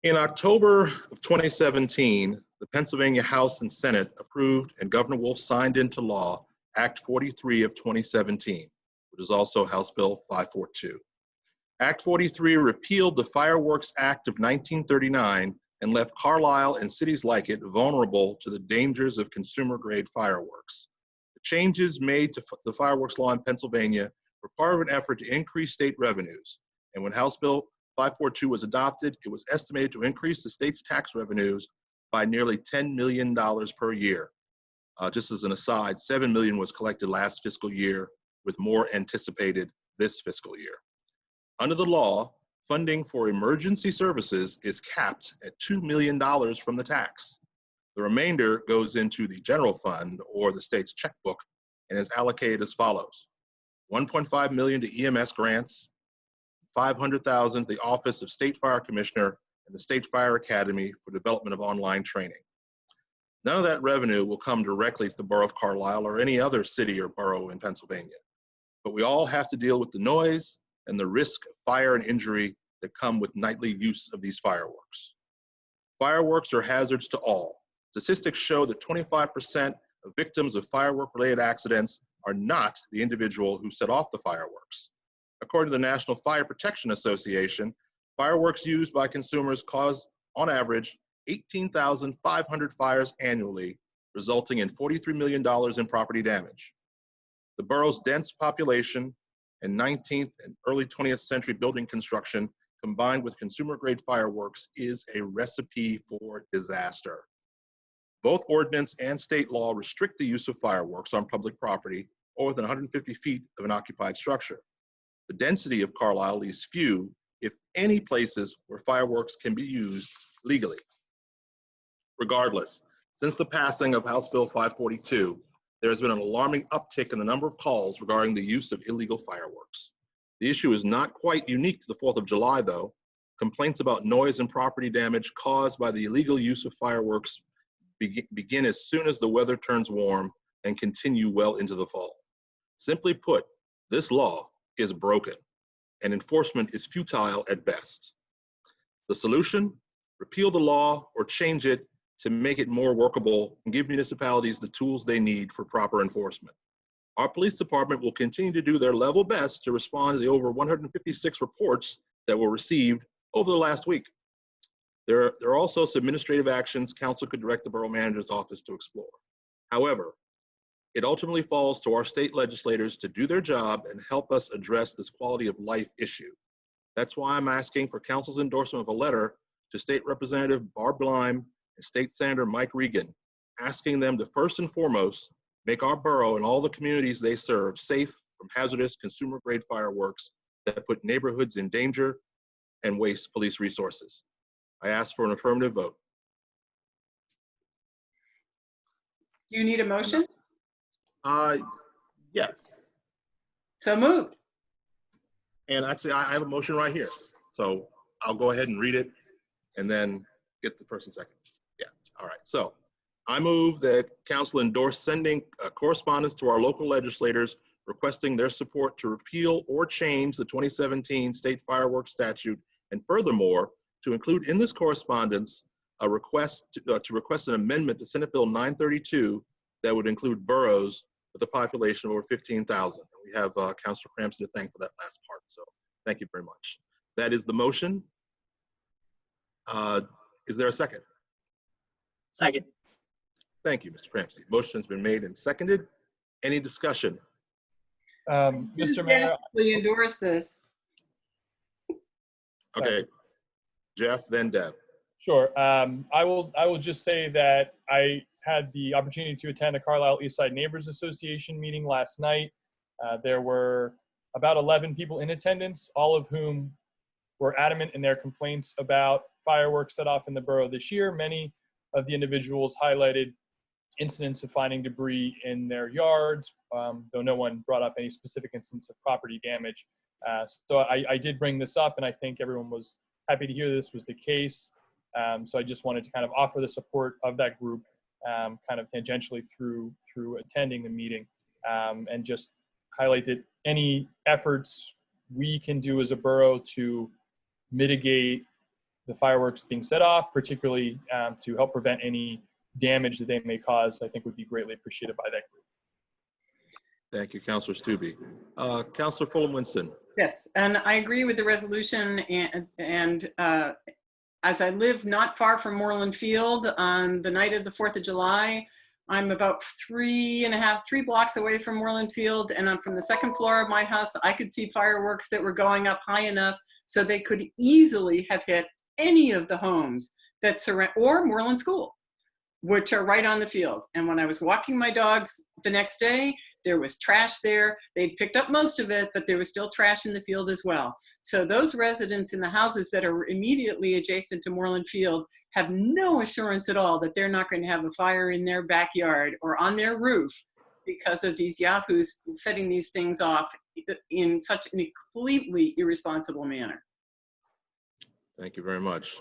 In October of 2017, the Pennsylvania House and Senate approved and Governor Wolf signed into law Act 43 of 2017, which is also House Bill 542. Act 43 repealed the Fireworks Act of 1939 and left Carlisle and cities like it vulnerable to the dangers of consumer-grade fireworks. The changes made to the fireworks law in Pennsylvania were part of an effort to increase state revenues. And when House Bill 542 was adopted, it was estimated to increase the state's tax revenues by nearly $10 million per year. Just as an aside, $7 million was collected last fiscal year, with more anticipated this fiscal year. Under the law, funding for emergency services is capped at $2 million from the tax. The remainder goes into the general fund or the state's checkbook and is allocated as follows: $1.5 million to EMS grants, $500,000 to the Office of State Fire Commissioner and the State Fire Academy for development of online training. None of that revenue will come directly to the Borough of Carlisle or any other city or borough in Pennsylvania. But we all have to deal with the noise and the risk of fire and injury that come with nightly use of these fireworks. Fireworks are hazards to all. Statistics show that 25% of victims of firework-related accidents are not the individual who set off the fireworks. According to the National Fire Protection Association, fireworks used by consumers cause, on average, 18,500 fires annually, resulting in $43 million in property damage. The borough's dense population and 19th and early 20th century building construction combined with consumer-grade fireworks is a recipe for disaster. Both ordinance and state law restrict the use of fireworks on public property or within 150 feet of an occupied structure. The density of Carlisle leaves few, if any, places where fireworks can be used legally. Regardless, since the passing of House Bill 542, there has been an alarming uptick in the number of calls regarding the use of illegal fireworks. The issue is not quite unique to the 4th of July, though. Complaints about noise and property damage caused by the illegal use of fireworks begin as soon as the weather turns warm and continue well into the fall. Simply put, this law is broken and enforcement is futile at best. The solution? Repeal the law or change it to make it more workable and give municipalities the tools they need for proper enforcement. Our police department will continue to do their level best to respond to the over 156 reports that were received over the last week. There are also some administrative actions council could direct the borough manager's office to explore. However, it ultimately falls to our state legislators to do their job and help us address this quality of life issue. That's why I'm asking for council's endorsement of a letter to State Representative Barb Lime and State Senator Mike Regan, asking them to first and foremost make our borough and all the communities they serve safe from hazardous consumer-grade fireworks that put neighborhoods in danger and waste police resources. I ask for an affirmative vote. Do you need a motion? Yes. So moved. And actually, I have a motion right here. So I'll go ahead and read it and then get the first and second. Yeah, all right. So I move that council endorse sending correspondence to our local legislators requesting their support to repeal or change the 2017 state fireworks statute, and furthermore, to include in this correspondence a request to request an amendment to Senate Bill 932 that would include boroughs with a population of over 15,000. We have Councilor Crampton to thank for that last part. So thank you very much. That is the motion. Is there a second? Second. Thank you, Mr. Crampton. Motion has been made and seconded. Any discussion? Mr. Mayor, we endorse this. Okay, Jeff, then Deb. Sure. I will just say that I had the opportunity to attend a Carlisle Eastside Neighbors Association meeting last night. There were about 11 people in attendance, all of whom were adamant in their complaints about fireworks set off in the borough this year. Many of the individuals highlighted incidents of finding debris in their yards, though no one brought up any specific instance of property damage. So I did bring this up, and I think everyone was happy to hear this was the case. So I just wanted to kind of offer the support of that group kind of tangentially through attending the meeting, and just highlight that any efforts we can do as a borough to mitigate the fireworks being set off, particularly to help prevent any damage that they may cause, I think would be greatly appreciated by that group. Thank you, Councilor Stubbe. Councilor Fulham-Winston. Yes, and I agree with the resolution, and as I live not far from Moreland Field on the night of the 4th of July, I'm about 3 blocks away from Moreland Field, and I'm from the second floor of my house. I could see fireworks that were going up high enough so they could easily have hit any of the homes that surround, or Moreland School, which are right on the field. And when I was walking my dogs the next day, There was trash there. They'd picked up most of it, but there was still trash in the field as well. So those residents in the houses that are immediately adjacent to Moreland Field have no assurance at all that they're not going to have a fire in their backyard or on their roof because of these yahoos setting these things off in such a completely irresponsible manner. Thank you very much.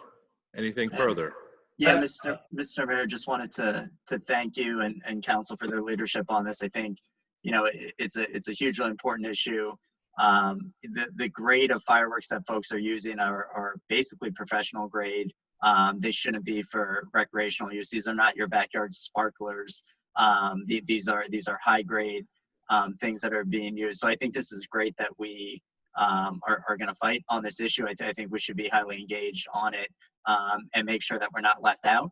Anything further? Yeah, Mr. Mayor, just wanted to thank you and council for their leadership on this. I think, you know, it's a hugely important issue. The grade of fireworks that folks are using are basically professional grade. They shouldn't be for recreational use. These are not your backyard sparklers. These are high grade things that are being used. So I think this is great that we are going to fight on this issue. I think we should be highly engaged on it and make sure that we're not left out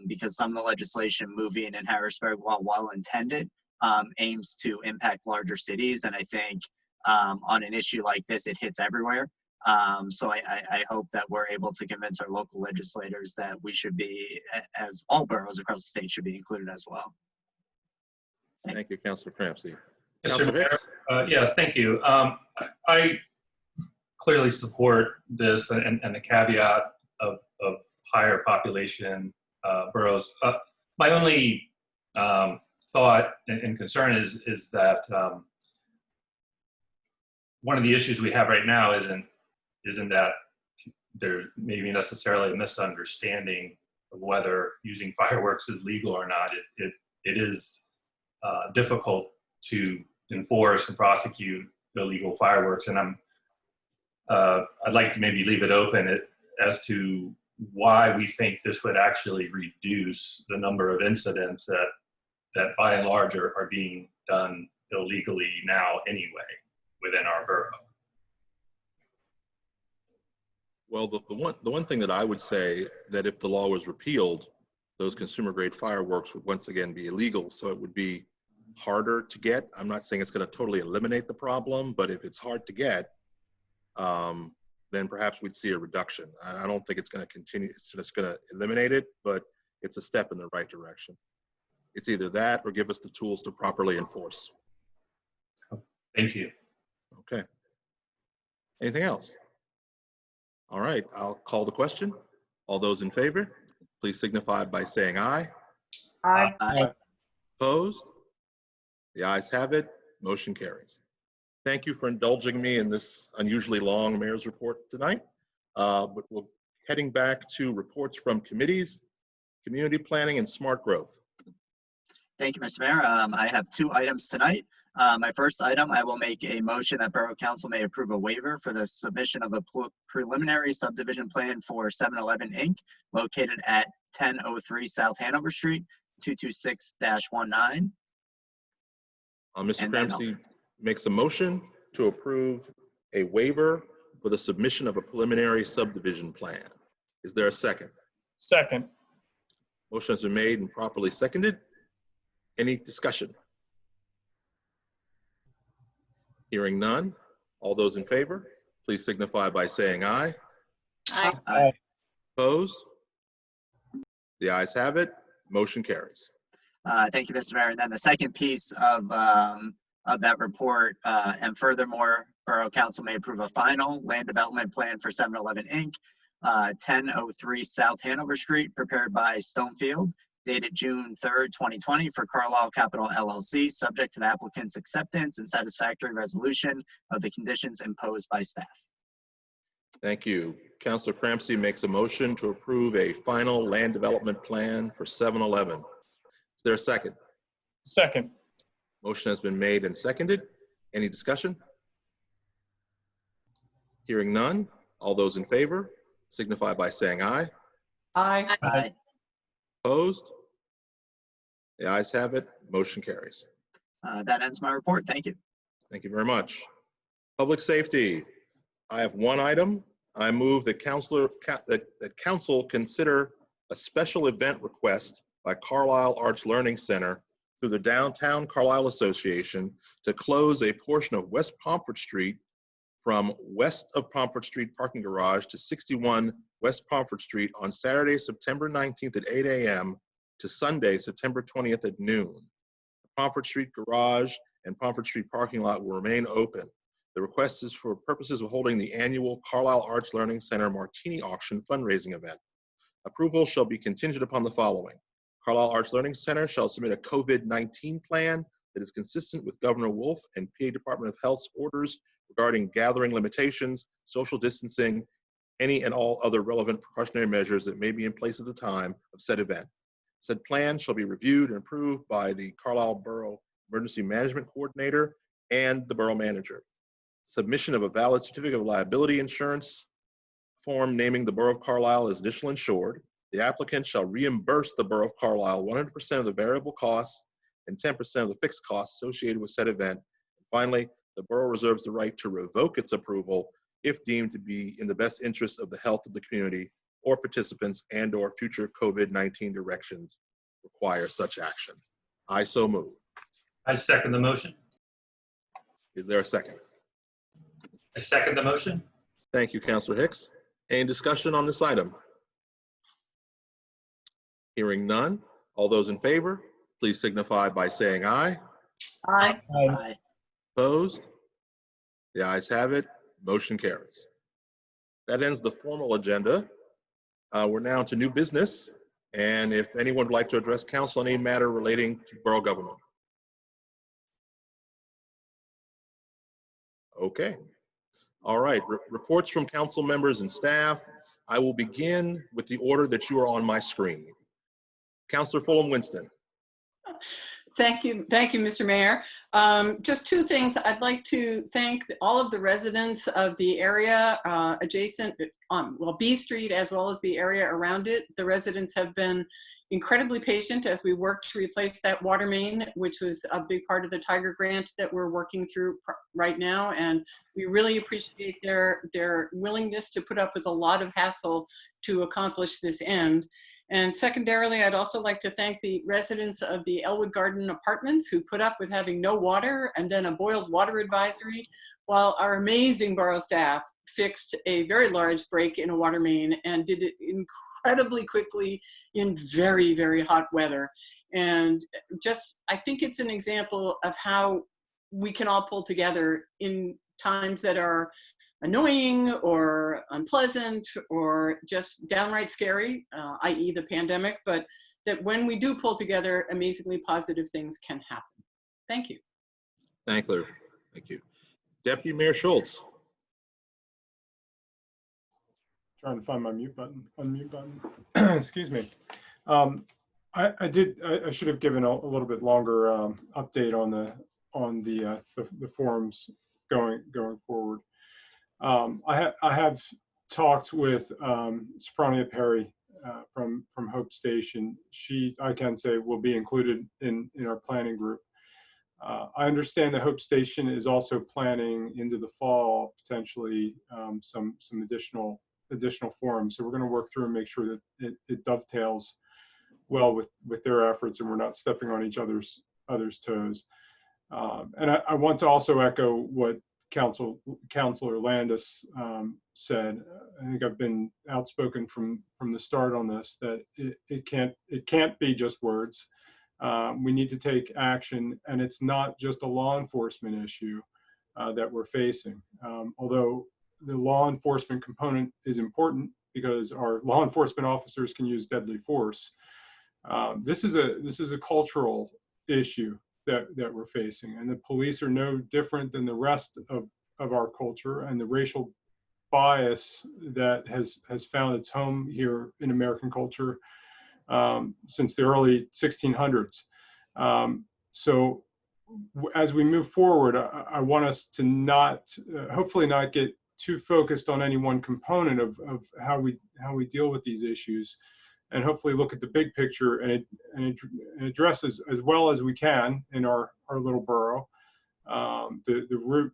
because some of the legislation moving in Harrisburg, while well intended, aims to impact larger cities. And I think on an issue like this, it hits everywhere. So I hope that we're able to convince our local legislators that we should be, as all boroughs across the state should be included as well. Thank you, Councilor Crampsey. Mr. Councilor Mayor, Hicks? yes, thank you. I clearly support this and the caveat of higher population boroughs. My only thought and concern is that one of the issues we have right now isn't that there may be necessarily a misunderstanding of whether using fireworks is legal or not. It is difficult to enforce and prosecute illegal fireworks, and I'd like to maybe leave it open as to why we think this would actually reduce the number of incidents that by and large are being done illegally now anyway within our borough. Well, the one thing that I would say that if the law was repealed, those consumer grade fireworks would once again be illegal. So it would be harder to get. I'm not saying it's going to totally eliminate the problem, but if it's hard to get, then perhaps we'd see a reduction. I don't think it's going to continue. It's just going to eliminate it, but it's a step in the right direction. It's either that or give us the tools to properly enforce. Thank you. Okay. Anything else? All right, I'll call the question. All those in favor, please signify by saying aye. Aye. Aye. Opposed? The ayes have it. Motion carries. Thank you for indulging me in this unusually long mayor's report tonight. But we're heading back to reports from committees, community planning and smart growth. Thank you, Mr. Mayor. I have 2 items tonight. My first item, I will make a motion that Borough Council may approve a waiver for the submission of a preliminary subdivision plan for 7-Eleven Inc. located at 1003 South Hanover Street, 226-19. Mr. Crampsey makes a motion to approve a waiver for the submission of a preliminary subdivision plan. Is there a second? Second. Motion has been made and properly seconded. Any discussion? Hearing none. All those in favor, please signify by saying aye. Aye. Aye. Opposed? The ayes have it. Motion carries. Thank you, Mr. Mayor. And then the second piece of that report, and furthermore, Borough Council may approve a final land development plan for 7-Eleven Inc., 1003 South Hanover Street, prepared by Stonefield, dated June 3rd, 2020 for Carlisle Capital LLC, subject to the applicant's acceptance and satisfactory resolution of the conditions imposed by staff. Thank you. Councilor Crampsey makes a motion to approve a final land development plan for 7-Eleven. Is there a second? Second. Motion has been made and seconded. Any discussion? Hearing none. All those in favor signify by saying aye. Aye. Aye. Opposed? The ayes have it. Motion carries. That ends my report. Thank you. Thank you very much. Public safety. I have one item. I move that council consider a special event request by Carlisle Arts Learning Center through the Downtown Carlisle Association to close a portion of West Pomfret Street from west of Pomfret Street parking garage to 61 West Pomfret Street on Saturday, September 19th at 8 a.m. to Sunday, September 20th at noon. The Pomfret Street garage and Pomfret Street parking lot will remain open. The request is for purposes of holding the annual Carlisle Arts Learning Center Martini Auction fundraising event. Approval shall be contingent upon the following. Carlisle Arts Learning Center shall submit a COVID-19 plan that is consistent with Governor Wolf and PA Department of Health's orders regarding gathering limitations, social distancing, any and all other relevant precautionary measures that may be in place at the time of said event. Said plan shall be reviewed and approved by the Carlisle Borough Emergency Management Coordinator and the Borough Manager. Submission of a valid certificate of liability insurance form naming the Borough of Carlisle as additional insured. The applicant shall reimburse the Borough of Carlisle 100% of the variable costs and 10% of the fixed costs associated with said event. And finally, the Borough reserves the right to revoke its approval if deemed to be in the best interest of the health of the community or participants and/or future COVID-19 directions require such action. I so move. I second the motion. Is there a second? I second the motion. Thank you, Councilor Hicks. Any discussion on this item? Hearing none. All those in favor, please signify by saying aye. Aye. Aye. Opposed? The ayes have it. Motion carries. That ends the formal agenda. We're now to new business. And if anyone would like to address council on any matter relating to borough government. Okay. All right. Reports from council members and staff. I will begin with the order that you are on my screen. Councilor Fulham Winston. Thank you, Mr. Mayor. Just two things. I'd like to thank all of the residents of the area adjacent, well, B Street, as well as the area around it. The residents have been incredibly patient as we work to replace that water main, which was a big part of the Tiger grant that we're working through right now. And we really appreciate their willingness to put up with a lot of hassle to accomplish this end. And secondarily, I'd also like to thank the residents of the Elwood Garden Apartments who put up with having no water and then a boiled water advisory, while our amazing borough staff fixed a very large break in a water main and did it incredibly quickly in very, very hot weather. And just, I think it's an example of how we can all pull together in times that are annoying or unpleasant or just downright scary, i.e. the pandemic, but that when we do pull together, amazingly positive things can happen. Thank you. Thank you. Thank you. Deputy Mayor Schultz. Trying to find my mute button, unmute button. Excuse me. I should have given a little bit longer update on the forums going forward. I have talked with Soprania Perry from Hope Station. She, I can say, will be included in our planning group. I understand that Hope Station is also planning into the fall potentially some additional forums. So we're going to work through and make sure that it dovetails well with their efforts and we're not stepping on each other's toes. And I want to also echo what Councilor Landis said. I think I've been outspoken from the start on this, that it can't be just words. We need to take action, and it's not just a law enforcement issue that we're facing. Although the law enforcement component is important because our law enforcement officers can use deadly force. This is a cultural issue that we're facing, and the police are no different than the rest of our culture, and the racial bias that has found its home here in American culture since the early 1600s. So as we move forward, I want us to not, hopefully not get too focused on any one component of how we deal with these issues, and hopefully look at the big picture and address as well as we can in our little borough the root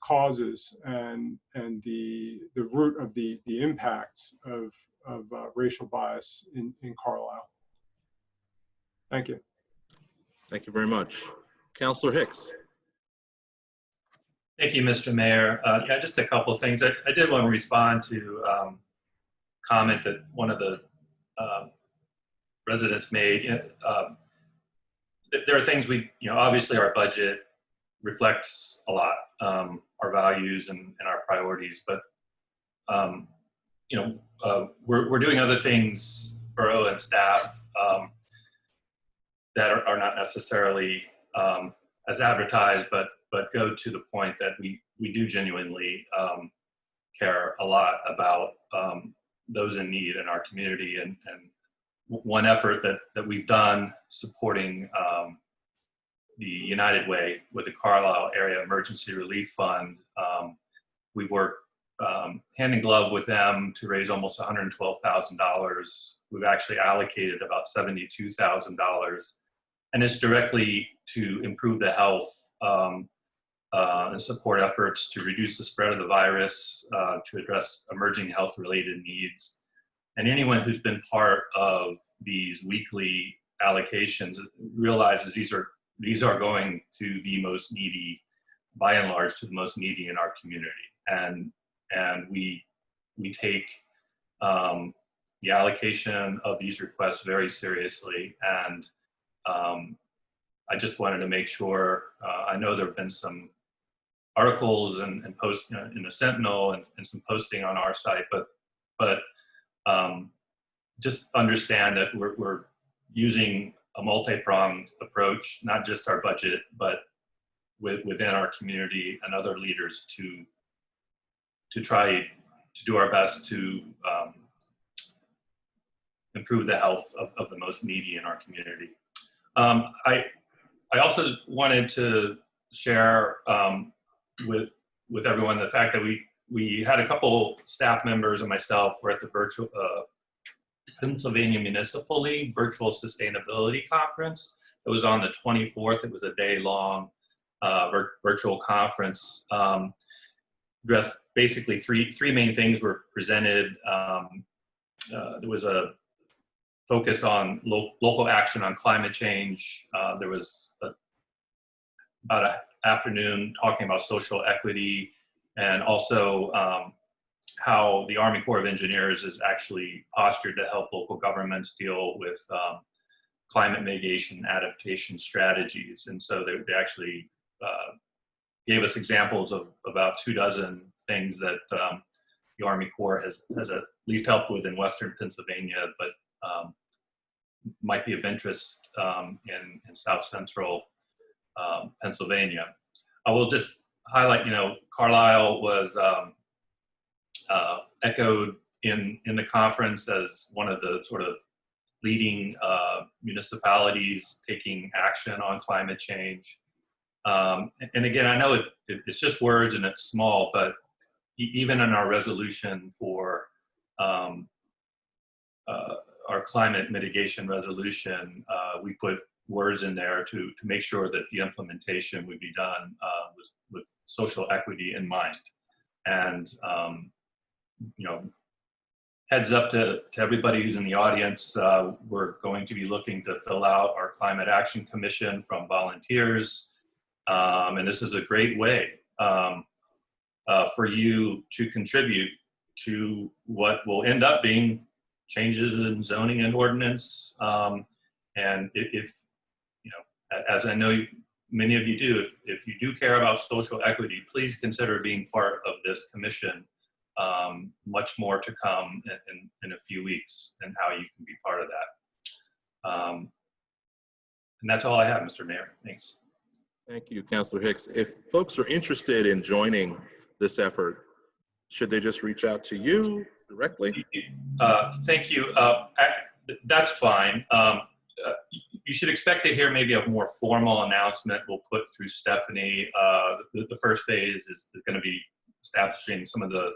causes and the root of the impacts of racial bias in Carlisle. Thank you. Thank you very much. Councilor Hicks. Thank you, Mr. Mayor. Yeah, just a couple of things. I did want to respond to comment that one of the residents made. There are things we, obviously our budget reflects a lot, our values and our priorities. But we're doing other things, Borough and staff, that are not necessarily as advertised, but go to the point that we do genuinely care a lot about those in need in our community. And one effort that we've done supporting the United Way with the Carlisle Area Emergency Relief Fund, we've worked hand in glove with them to raise almost $112,000. We've actually allocated about $72,000, and it's directly to improve the health and support efforts to reduce the spread of the virus, to address emerging health-related needs. And anyone who's been part of these weekly allocations realizes these are going to the most needy, by and large, to the most needy in our community. And we take the allocation of these requests very seriously. And I just wanted to make sure, I know there have been some articles and posts in the Sentinel and some posting on our site, but just understand that we're using a multi-pronged approach, not just our budget, but within our community and other leaders to try to do our best to improve the health of the most needy in our community. I also wanted to share with everyone the fact that we had a couple staff members and myself were at the virtual Pennsylvania Municipal League Virtual Sustainability Conference. It was on the 24th. It was a day-long virtual conference. Basically, three main things were presented. There was a focus on local action on climate change. There was about an afternoon talking about social equity, and also how the Army Corps of Engineers is actually postured to help local governments deal with climate mitigation adaptation strategies. And so they actually gave us examples of about 24 things that the Army Corps has at least helped with in Western Pennsylvania, but might be of interest in South Central Pennsylvania. I will just highlight, Carlisle was echoed in the conference as one of the sort of leading municipalities taking action on climate change. And again, I know it's just words and it's small, but even in our resolution for our climate mitigation resolution, we put words in there to make sure that the implementation would be done with social equity in mind. And heads up to everybody who's in the audience, we're going to be looking to fill out our Climate Action Commission from volunteers. And this is a great way for you to contribute to what will end up being changes in zoning and ordinance. And if as I know many of you do, if you do care about social equity, please consider being part of this commission. Much more to come in a few weeks and how you can be part of that. And that's all I have, Mr. Mayor. Thanks. Thank you, Councilor Hicks. If folks are interested in joining this effort, should they just reach out to you directly? Thank you. That's fine. You should expect to hear maybe a more formal announcement we'll put through Stephanie. The first phase is going to be establishing some of the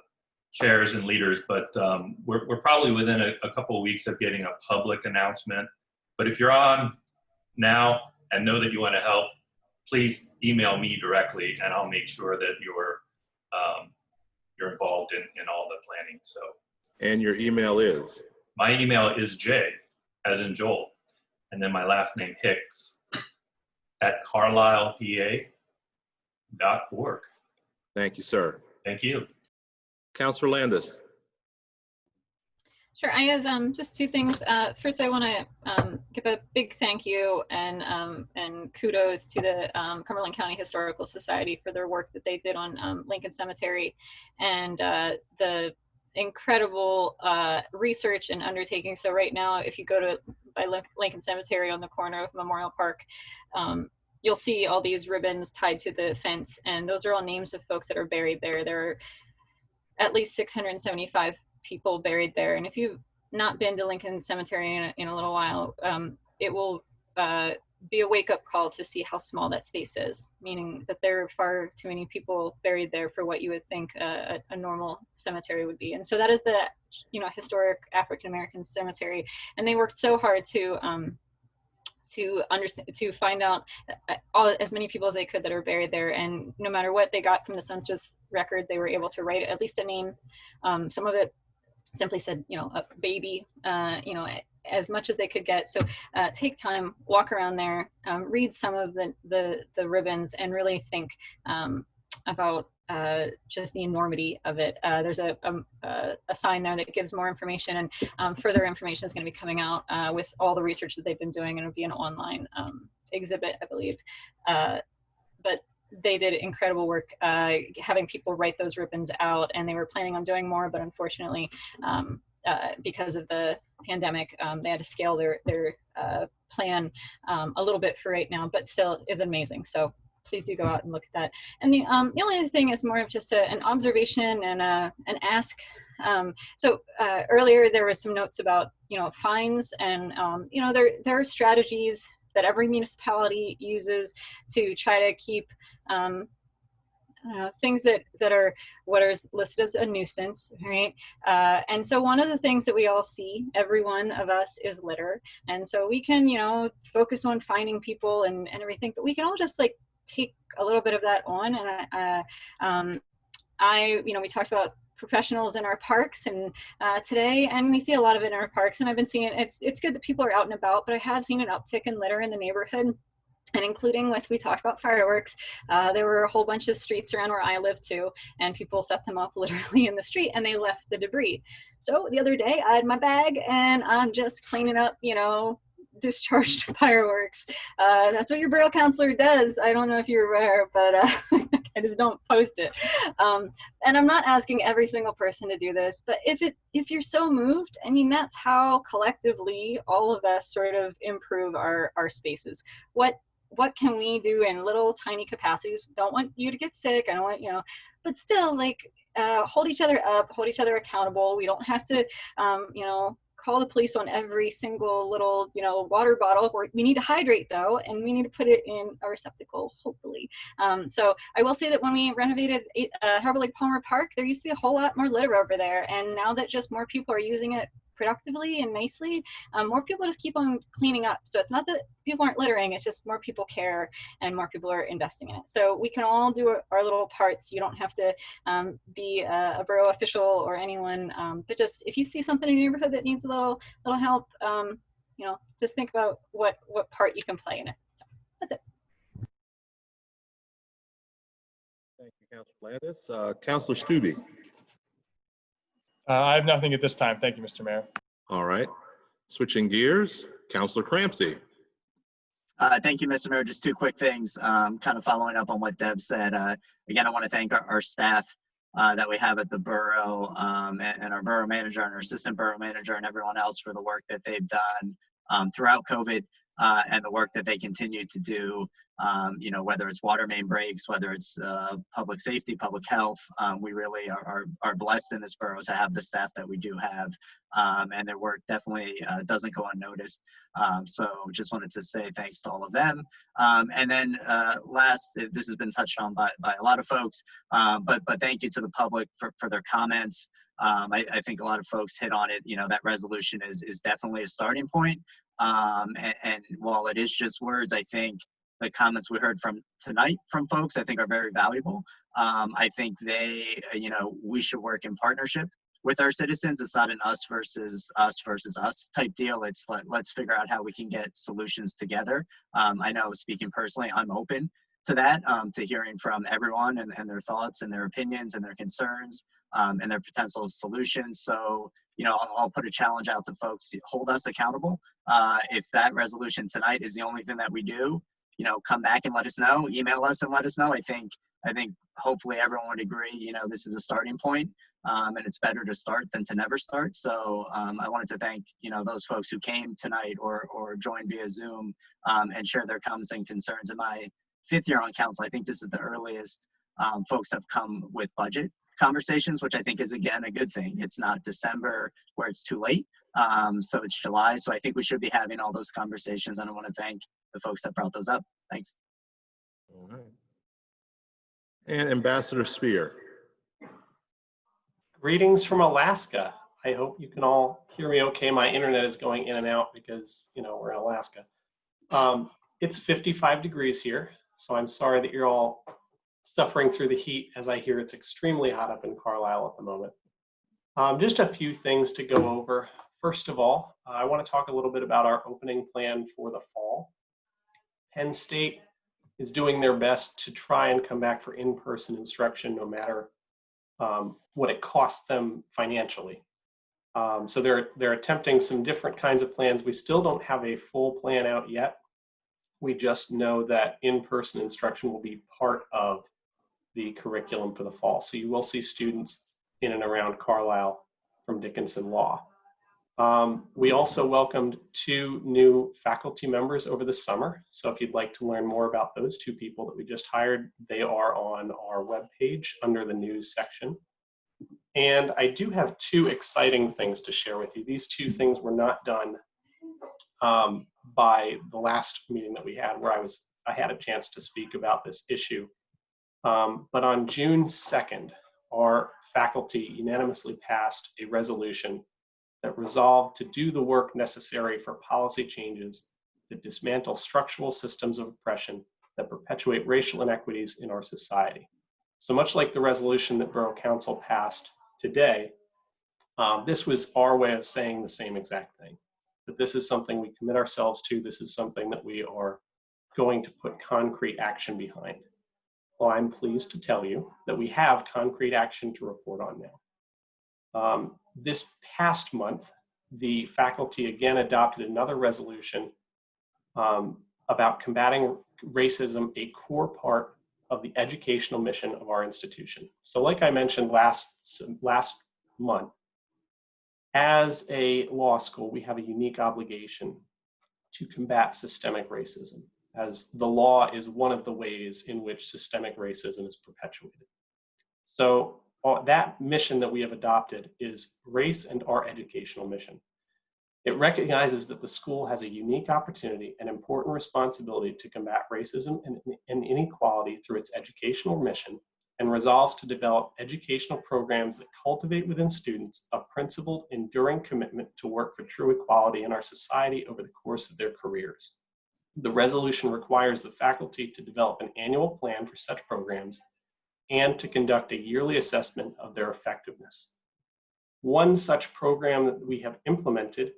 chairs and leaders, but we're probably within a couple of weeks of getting a public announcement. But if you're on now and know that you want to help, please email me directly, and I'll make sure that you're involved in all the planning. So. And your email is? My email is J, as in Joel, and then my last name Hicks at carlislepa.org. Thank you, sir. Thank you. Councilor Landis. Sure. I have just two things. First, I want to give a big thank you and kudos to the Cumberland County Historical Society for their work that they did on Lincoln Cemetery and the incredible research and undertaking. So right now, if you go to by Lincoln Cemetery on the corner of Memorial Park, you'll see all these ribbons tied to the fence, and those are all names of folks that are buried there. There are at least 675 people buried there. And if you've not been to Lincoln Cemetery in a little while, it will be a wake-up call to see how small that space is, meaning that there are far too many people buried there for what you would think a normal cemetery would be. And so that is the historic African-American cemetery. And they worked so hard to understand, to find out as many people as they could that are buried there. And no matter what they got from the census records, they were able to write at least a name. Some of it simply said, a baby, as much as they could get. So take time, walk around there, read some of the ribbons, and really think about just the enormity of it. There's a sign there that gives more information, and further information is going to be coming out with all the research that they've been doing, and it'll be an online exhibit, I believe. But they did incredible work having people write those ribbons out, and they were planning on doing more, but unfortunately, because of the pandemic, they had to scale their plan a little bit for right now, but still is amazing. So please do go out and look at that. And the only other thing is more of just an observation and an ask. So earlier there was some notes about fines, and there are strategies that every municipality uses to try to keep things that are what are listed as a nuisance, right? And so one of the things that we all see, every one of us, is litter. And so we can, focus on finding people and everything, but we can all just like take a little bit of that on. And we talked about professionals in our parks and today, and we see a lot of it in our parks, and I've been seeing it's good that people are out and about, but I have seen an uptick in litter in the neighborhood. And including we talked about fireworks, there were a whole bunch of streets around where I live too, and people set them up literally in the street and they left the debris. So the other day I had my bag and I'm just cleaning up, discharged fireworks. That's what your borough councilor does. I don't know if you're aware, but I just don't post it. And I'm not asking every single person to do this, but if you're so moved, I mean, that's how collectively all of us sort of improve our spaces. What can we do in little tiny capacities? Don't want you to get sick. I don't want, but still, like, hold each other up, hold each other accountable. We don't have to, call the police on every single little, water bottle. We need to hydrate though, and we need to put it in a receptacle, hopefully. So I will say that when we renovated Harbor Lake Palmer Park, there used to be a whole lot more litter over there. And now that just more people are using it productively and nicely, more people just keep on cleaning up. So it's not that people aren't littering, it's just more people care and more people are investing in it. So we can all do our little parts. You don't have to be a borough official or anyone, but just if you see something in your neighborhood that needs a little help, just think about what part you can play in it. So that's it. Thank you, Councilor Landis. Councilor Stube. I have nothing at this time. Thank you, Mr. Mayor. All right. Switching gears, Councilor Crampsey. Thank you, Mr. Mayor. Just two quick things, kind of following up on what Deb said. Again, I want to thank our staff that we have at the borough and our borough manager and our assistant borough manager and everyone else for the work that they've done throughout COVID and the work that they continue to do. Whether it's water main breaks, whether it's public safety, public health, we really are blessed in this borough to have the staff that we do have, and their work definitely doesn't go unnoticed. So just wanted to say thanks to all of them. And then last, this has been touched on by a lot of folks, but thank you to the public for their comments. I think a lot of folks hit on it. That resolution is definitely a starting point. And while it is just words, I think the comments we heard from tonight from folks, I think are very valuable. I think we should work in partnership with our citizens. It's not an us versus us type deal. It's let's figure out how we can get solutions together. I know, speaking personally, I'm open to that, to hearing from everyone and their thoughts and their opinions and their concerns and their potential solutions. So, I'll put a challenge out to folks to hold us accountable. If that resolution tonight is the only thing that we do, come back and let us know, email us and let us know. I think hopefully everyone would agree, this is a starting point, and it's better to start than to never start. So I wanted to thank, those folks who came tonight or joined via Zoom and shared their comments and concerns. In my 5th year on council, I think this is the earliest folks have come with budget conversations, which I think is, again, a good thing. It's not December where it's too late. So it's July. So I think we should be having all those conversations. And I want to thank the folks that brought those up. Thanks. All right. And Ambassador Spear. Greetings from Alaska. I hope you can all hear me okay. My internet is going in and out because, we're in Alaska. It's 55 degrees here, so I'm sorry that you're all suffering through the heat, as I hear it's extremely hot up in Carlisle at the moment. Just a few things to go over. First of all, I want to talk a little bit about our opening plan for the fall. Penn State is doing their best to try and come back for in-person instruction, no matter what it costs them financially. So they're attempting some different kinds of plans. We still don't have a full plan out yet. We just know that in-person instruction will be part of the curriculum for the fall. So you will see students in and around Carlisle from Dickinson Law. We also welcomed 2 new faculty members over the summer. So if you'd like to learn more about those 2 people that we just hired, they are on our webpage under the news section. And I do have 2 exciting things to share with you. These 2 things were not done by the last meeting that we had, where I had a chance to speak about this issue. But on June 2nd, our faculty unanimously passed a resolution that resolved to do the work necessary for policy changes that dismantle structural systems of oppression that perpetuate racial inequities in our society. So much like the resolution that Borough Council passed today, this was our way of saying the same exact thing. That this is something we commit ourselves to. This is something that we are going to put concrete action behind. Well, I'm pleased to tell you that we have concrete action to report on now. This past month, the faculty again adopted another resolution about combating racism, a core part of the educational mission of our institution. So like I mentioned last month, as a law school, we have a unique obligation to combat systemic racism, as the law is one of the ways in which systemic racism is perpetuated. So that mission that we have adopted is race and our educational mission. It recognizes that the school has a unique opportunity and important responsibility to combat racism and inequality through its educational mission, and resolves to develop educational programs that cultivate within students a principled, enduring commitment to work for true equality in our society over the course of their careers. The resolution requires the faculty to develop an annual plan for such programs and to conduct a yearly assessment of their effectiveness. One such program that we have implemented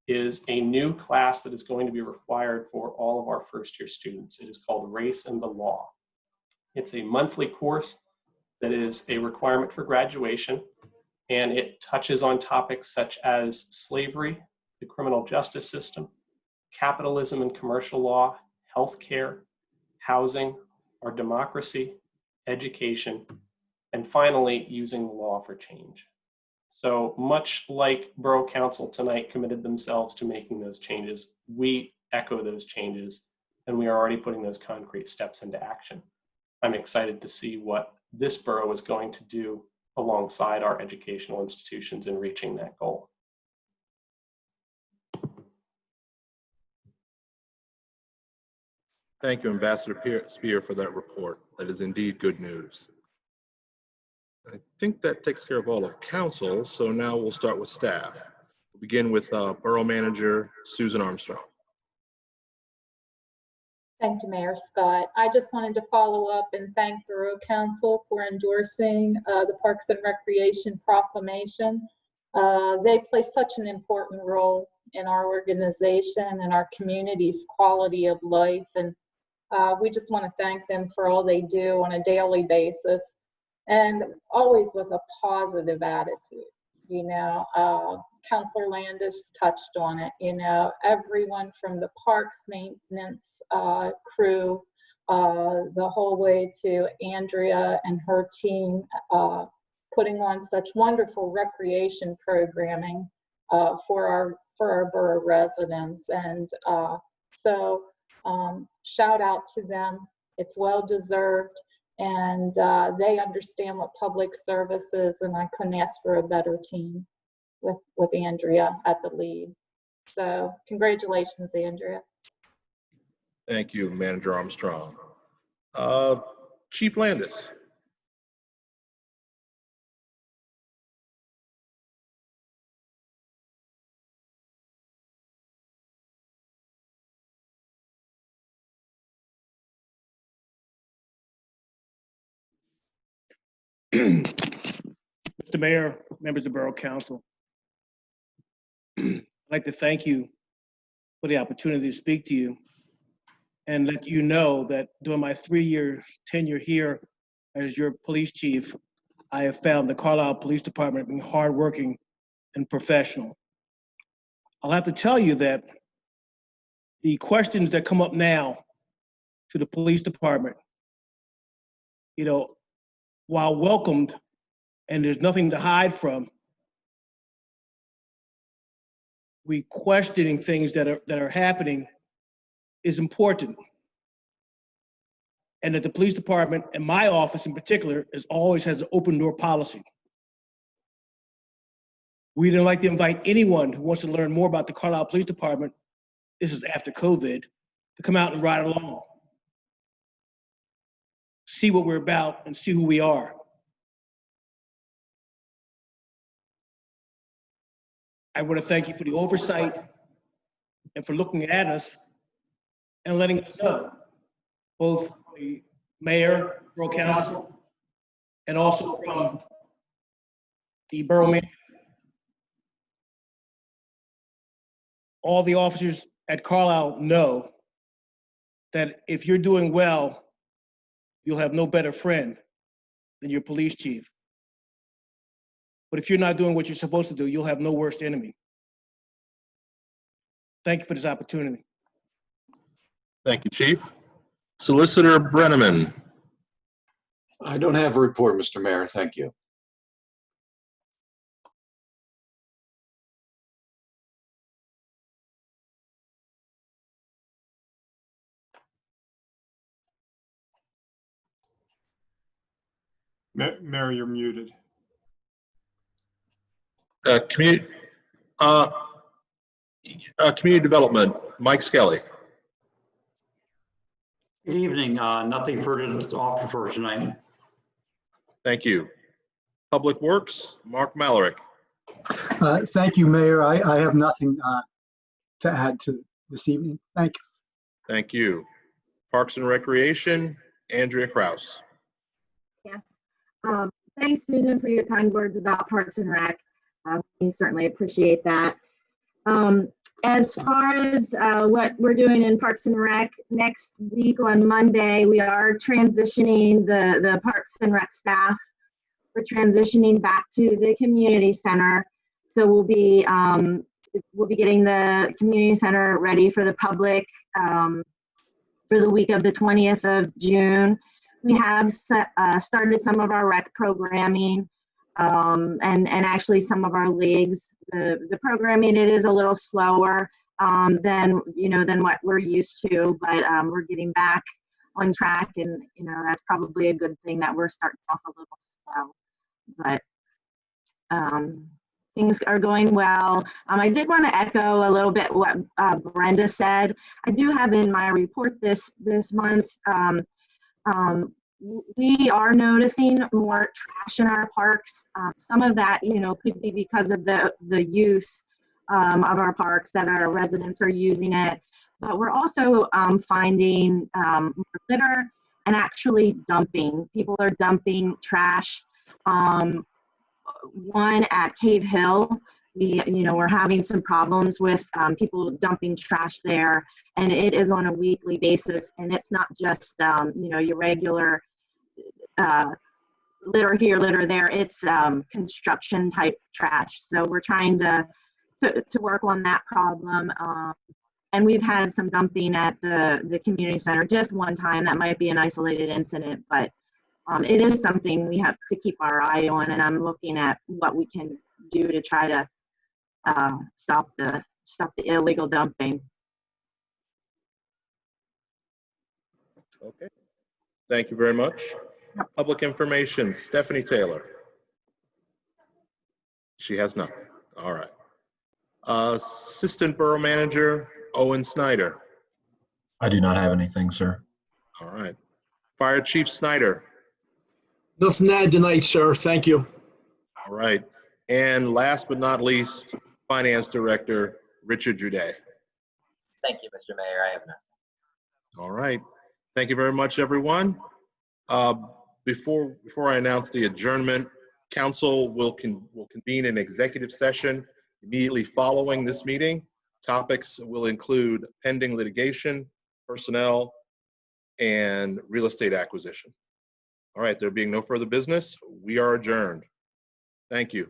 is a new class that is going to be required for all of our first-year students. It is called Race and the Law. It's a monthly course that is a requirement for graduation, and it touches on topics such as slavery, the criminal justice system, capitalism and commercial law, healthcare, housing, our democracy, education, and finally, using the law for change. So much like Borough Council tonight committed themselves to making those changes, we echo those changes, and we are already putting those concrete steps into action. I'm excited to see what this borough is going to do alongside our educational institutions in reaching that goal. Thank you, Ambassador Spear, for that report. That is indeed good news. I think that takes care of all of council, so now we'll start with staff. We'll begin with Borough Manager Susan Armstrong. Thank you, Mayor Scott. I just wanted to follow up and thank Borough Council for endorsing the Parks and Recreation Proclamation. They play such an important role in our organization and our community's quality of life, and we just want to thank them for all they do on a daily basis, and always with a positive attitude. You know, Counselor Landis touched on it. You know, everyone from the parks maintenance crew, the whole way to Andrea and her team, putting on such wonderful recreation programming for our borough residents. And so shout out to them. It's well deserved, and they understand what public service is, and I couldn't ask for a better team with Andrea at the lead. So congratulations, Andrea. Thank you, Manager Armstrong. Chief Landis. Mr. Mayor, members of Borough Council, I'd like to thank you for the opportunity to speak to you and let you know that during my 3-year tenure here as your police chief, I have found the Carlisle Police Department being hardworking and professional. I'll have to tell you that the questions that come up now to the police department, you know, while welcomed and there's nothing to hide from, we questioning things that are happening is important. And that the police department, and my office in particular, always has an open door policy. We don't like to invite anyone who wants to learn more about the Carlisle Police Department, this is after COVID, to come out and ride along. See what we're about and see who we are. I want to thank you for the oversight and for looking at us and letting us know, both the mayor, borough council, and also from the borough manager. All the officers at Carlisle know that if you're doing well, you'll have no better friend than your police chief. But if you're not doing what you're supposed to do, you'll have no worst enemy. Thank you for this opportunity. Thank you, Chief. Solicitor Brenneman. I don't have a report, Mr. Mayor. Thank you. Mary, you're muted. Community Development, Mike Skelly. Good evening. Nothing further to offer for tonight. Thank you. Public Works, Mark Mallory. Thank you, Mayor. I have nothing to add to this evening. Thank you. Thank you. Parks and Recreation, Andrea Kraus. Yes. Thanks, Susan, for your kind words about Parks and Rec. We certainly appreciate that. As far as what we're doing in Parks and Rec, next week on Monday, we are transitioning the Parks and Rec staff. We're transitioning back to the community center. So we'll be getting the community center ready for the public for the week of the 20th of June. We have started some of our rec programming and actually some of our leagues. The programming, it is a little slower than what we're used to, but we're getting back on track, and that's probably a good thing that we're starting off a little slow. But things are going well. I did want to echo a little bit what Brenda said. I do have in my report this month, we are noticing more trash in our parks. Some of that, could be because of the use of our parks, that our residents are using it. But we're also finding more litter and actually dumping. People are dumping trash. One at Cave Hill, we're having some problems with people dumping trash there, and it is on a weekly basis. And it's not just your regular litter here, litter there. It's construction type trash. So we're trying to to work on that problem. And we've had some dumping at the community center just one time. That might be an isolated incident, but it is something we have to keep our eye on, and I'm looking at what we can do to try to stop the illegal dumping. Okay. Thank you very much. Public information, Stephanie Taylor. She has nothing. All right. Assistant Borough Manager, Owen Snyder. I do not have anything, sir. All right. Fire Chief Snyder. Nothing to add tonight, sir. Thank you. All right. And last but not least, Finance Director, Richard Juday. Thank you, Mr. Mayor. I have nothing. All right. Thank you very much, everyone. Before I announce the adjournment, Council will convene an executive session immediately following this meeting. Topics will include pending litigation, personnel, and real estate acquisition. All right, there being no further business, we are adjourned. Thank you.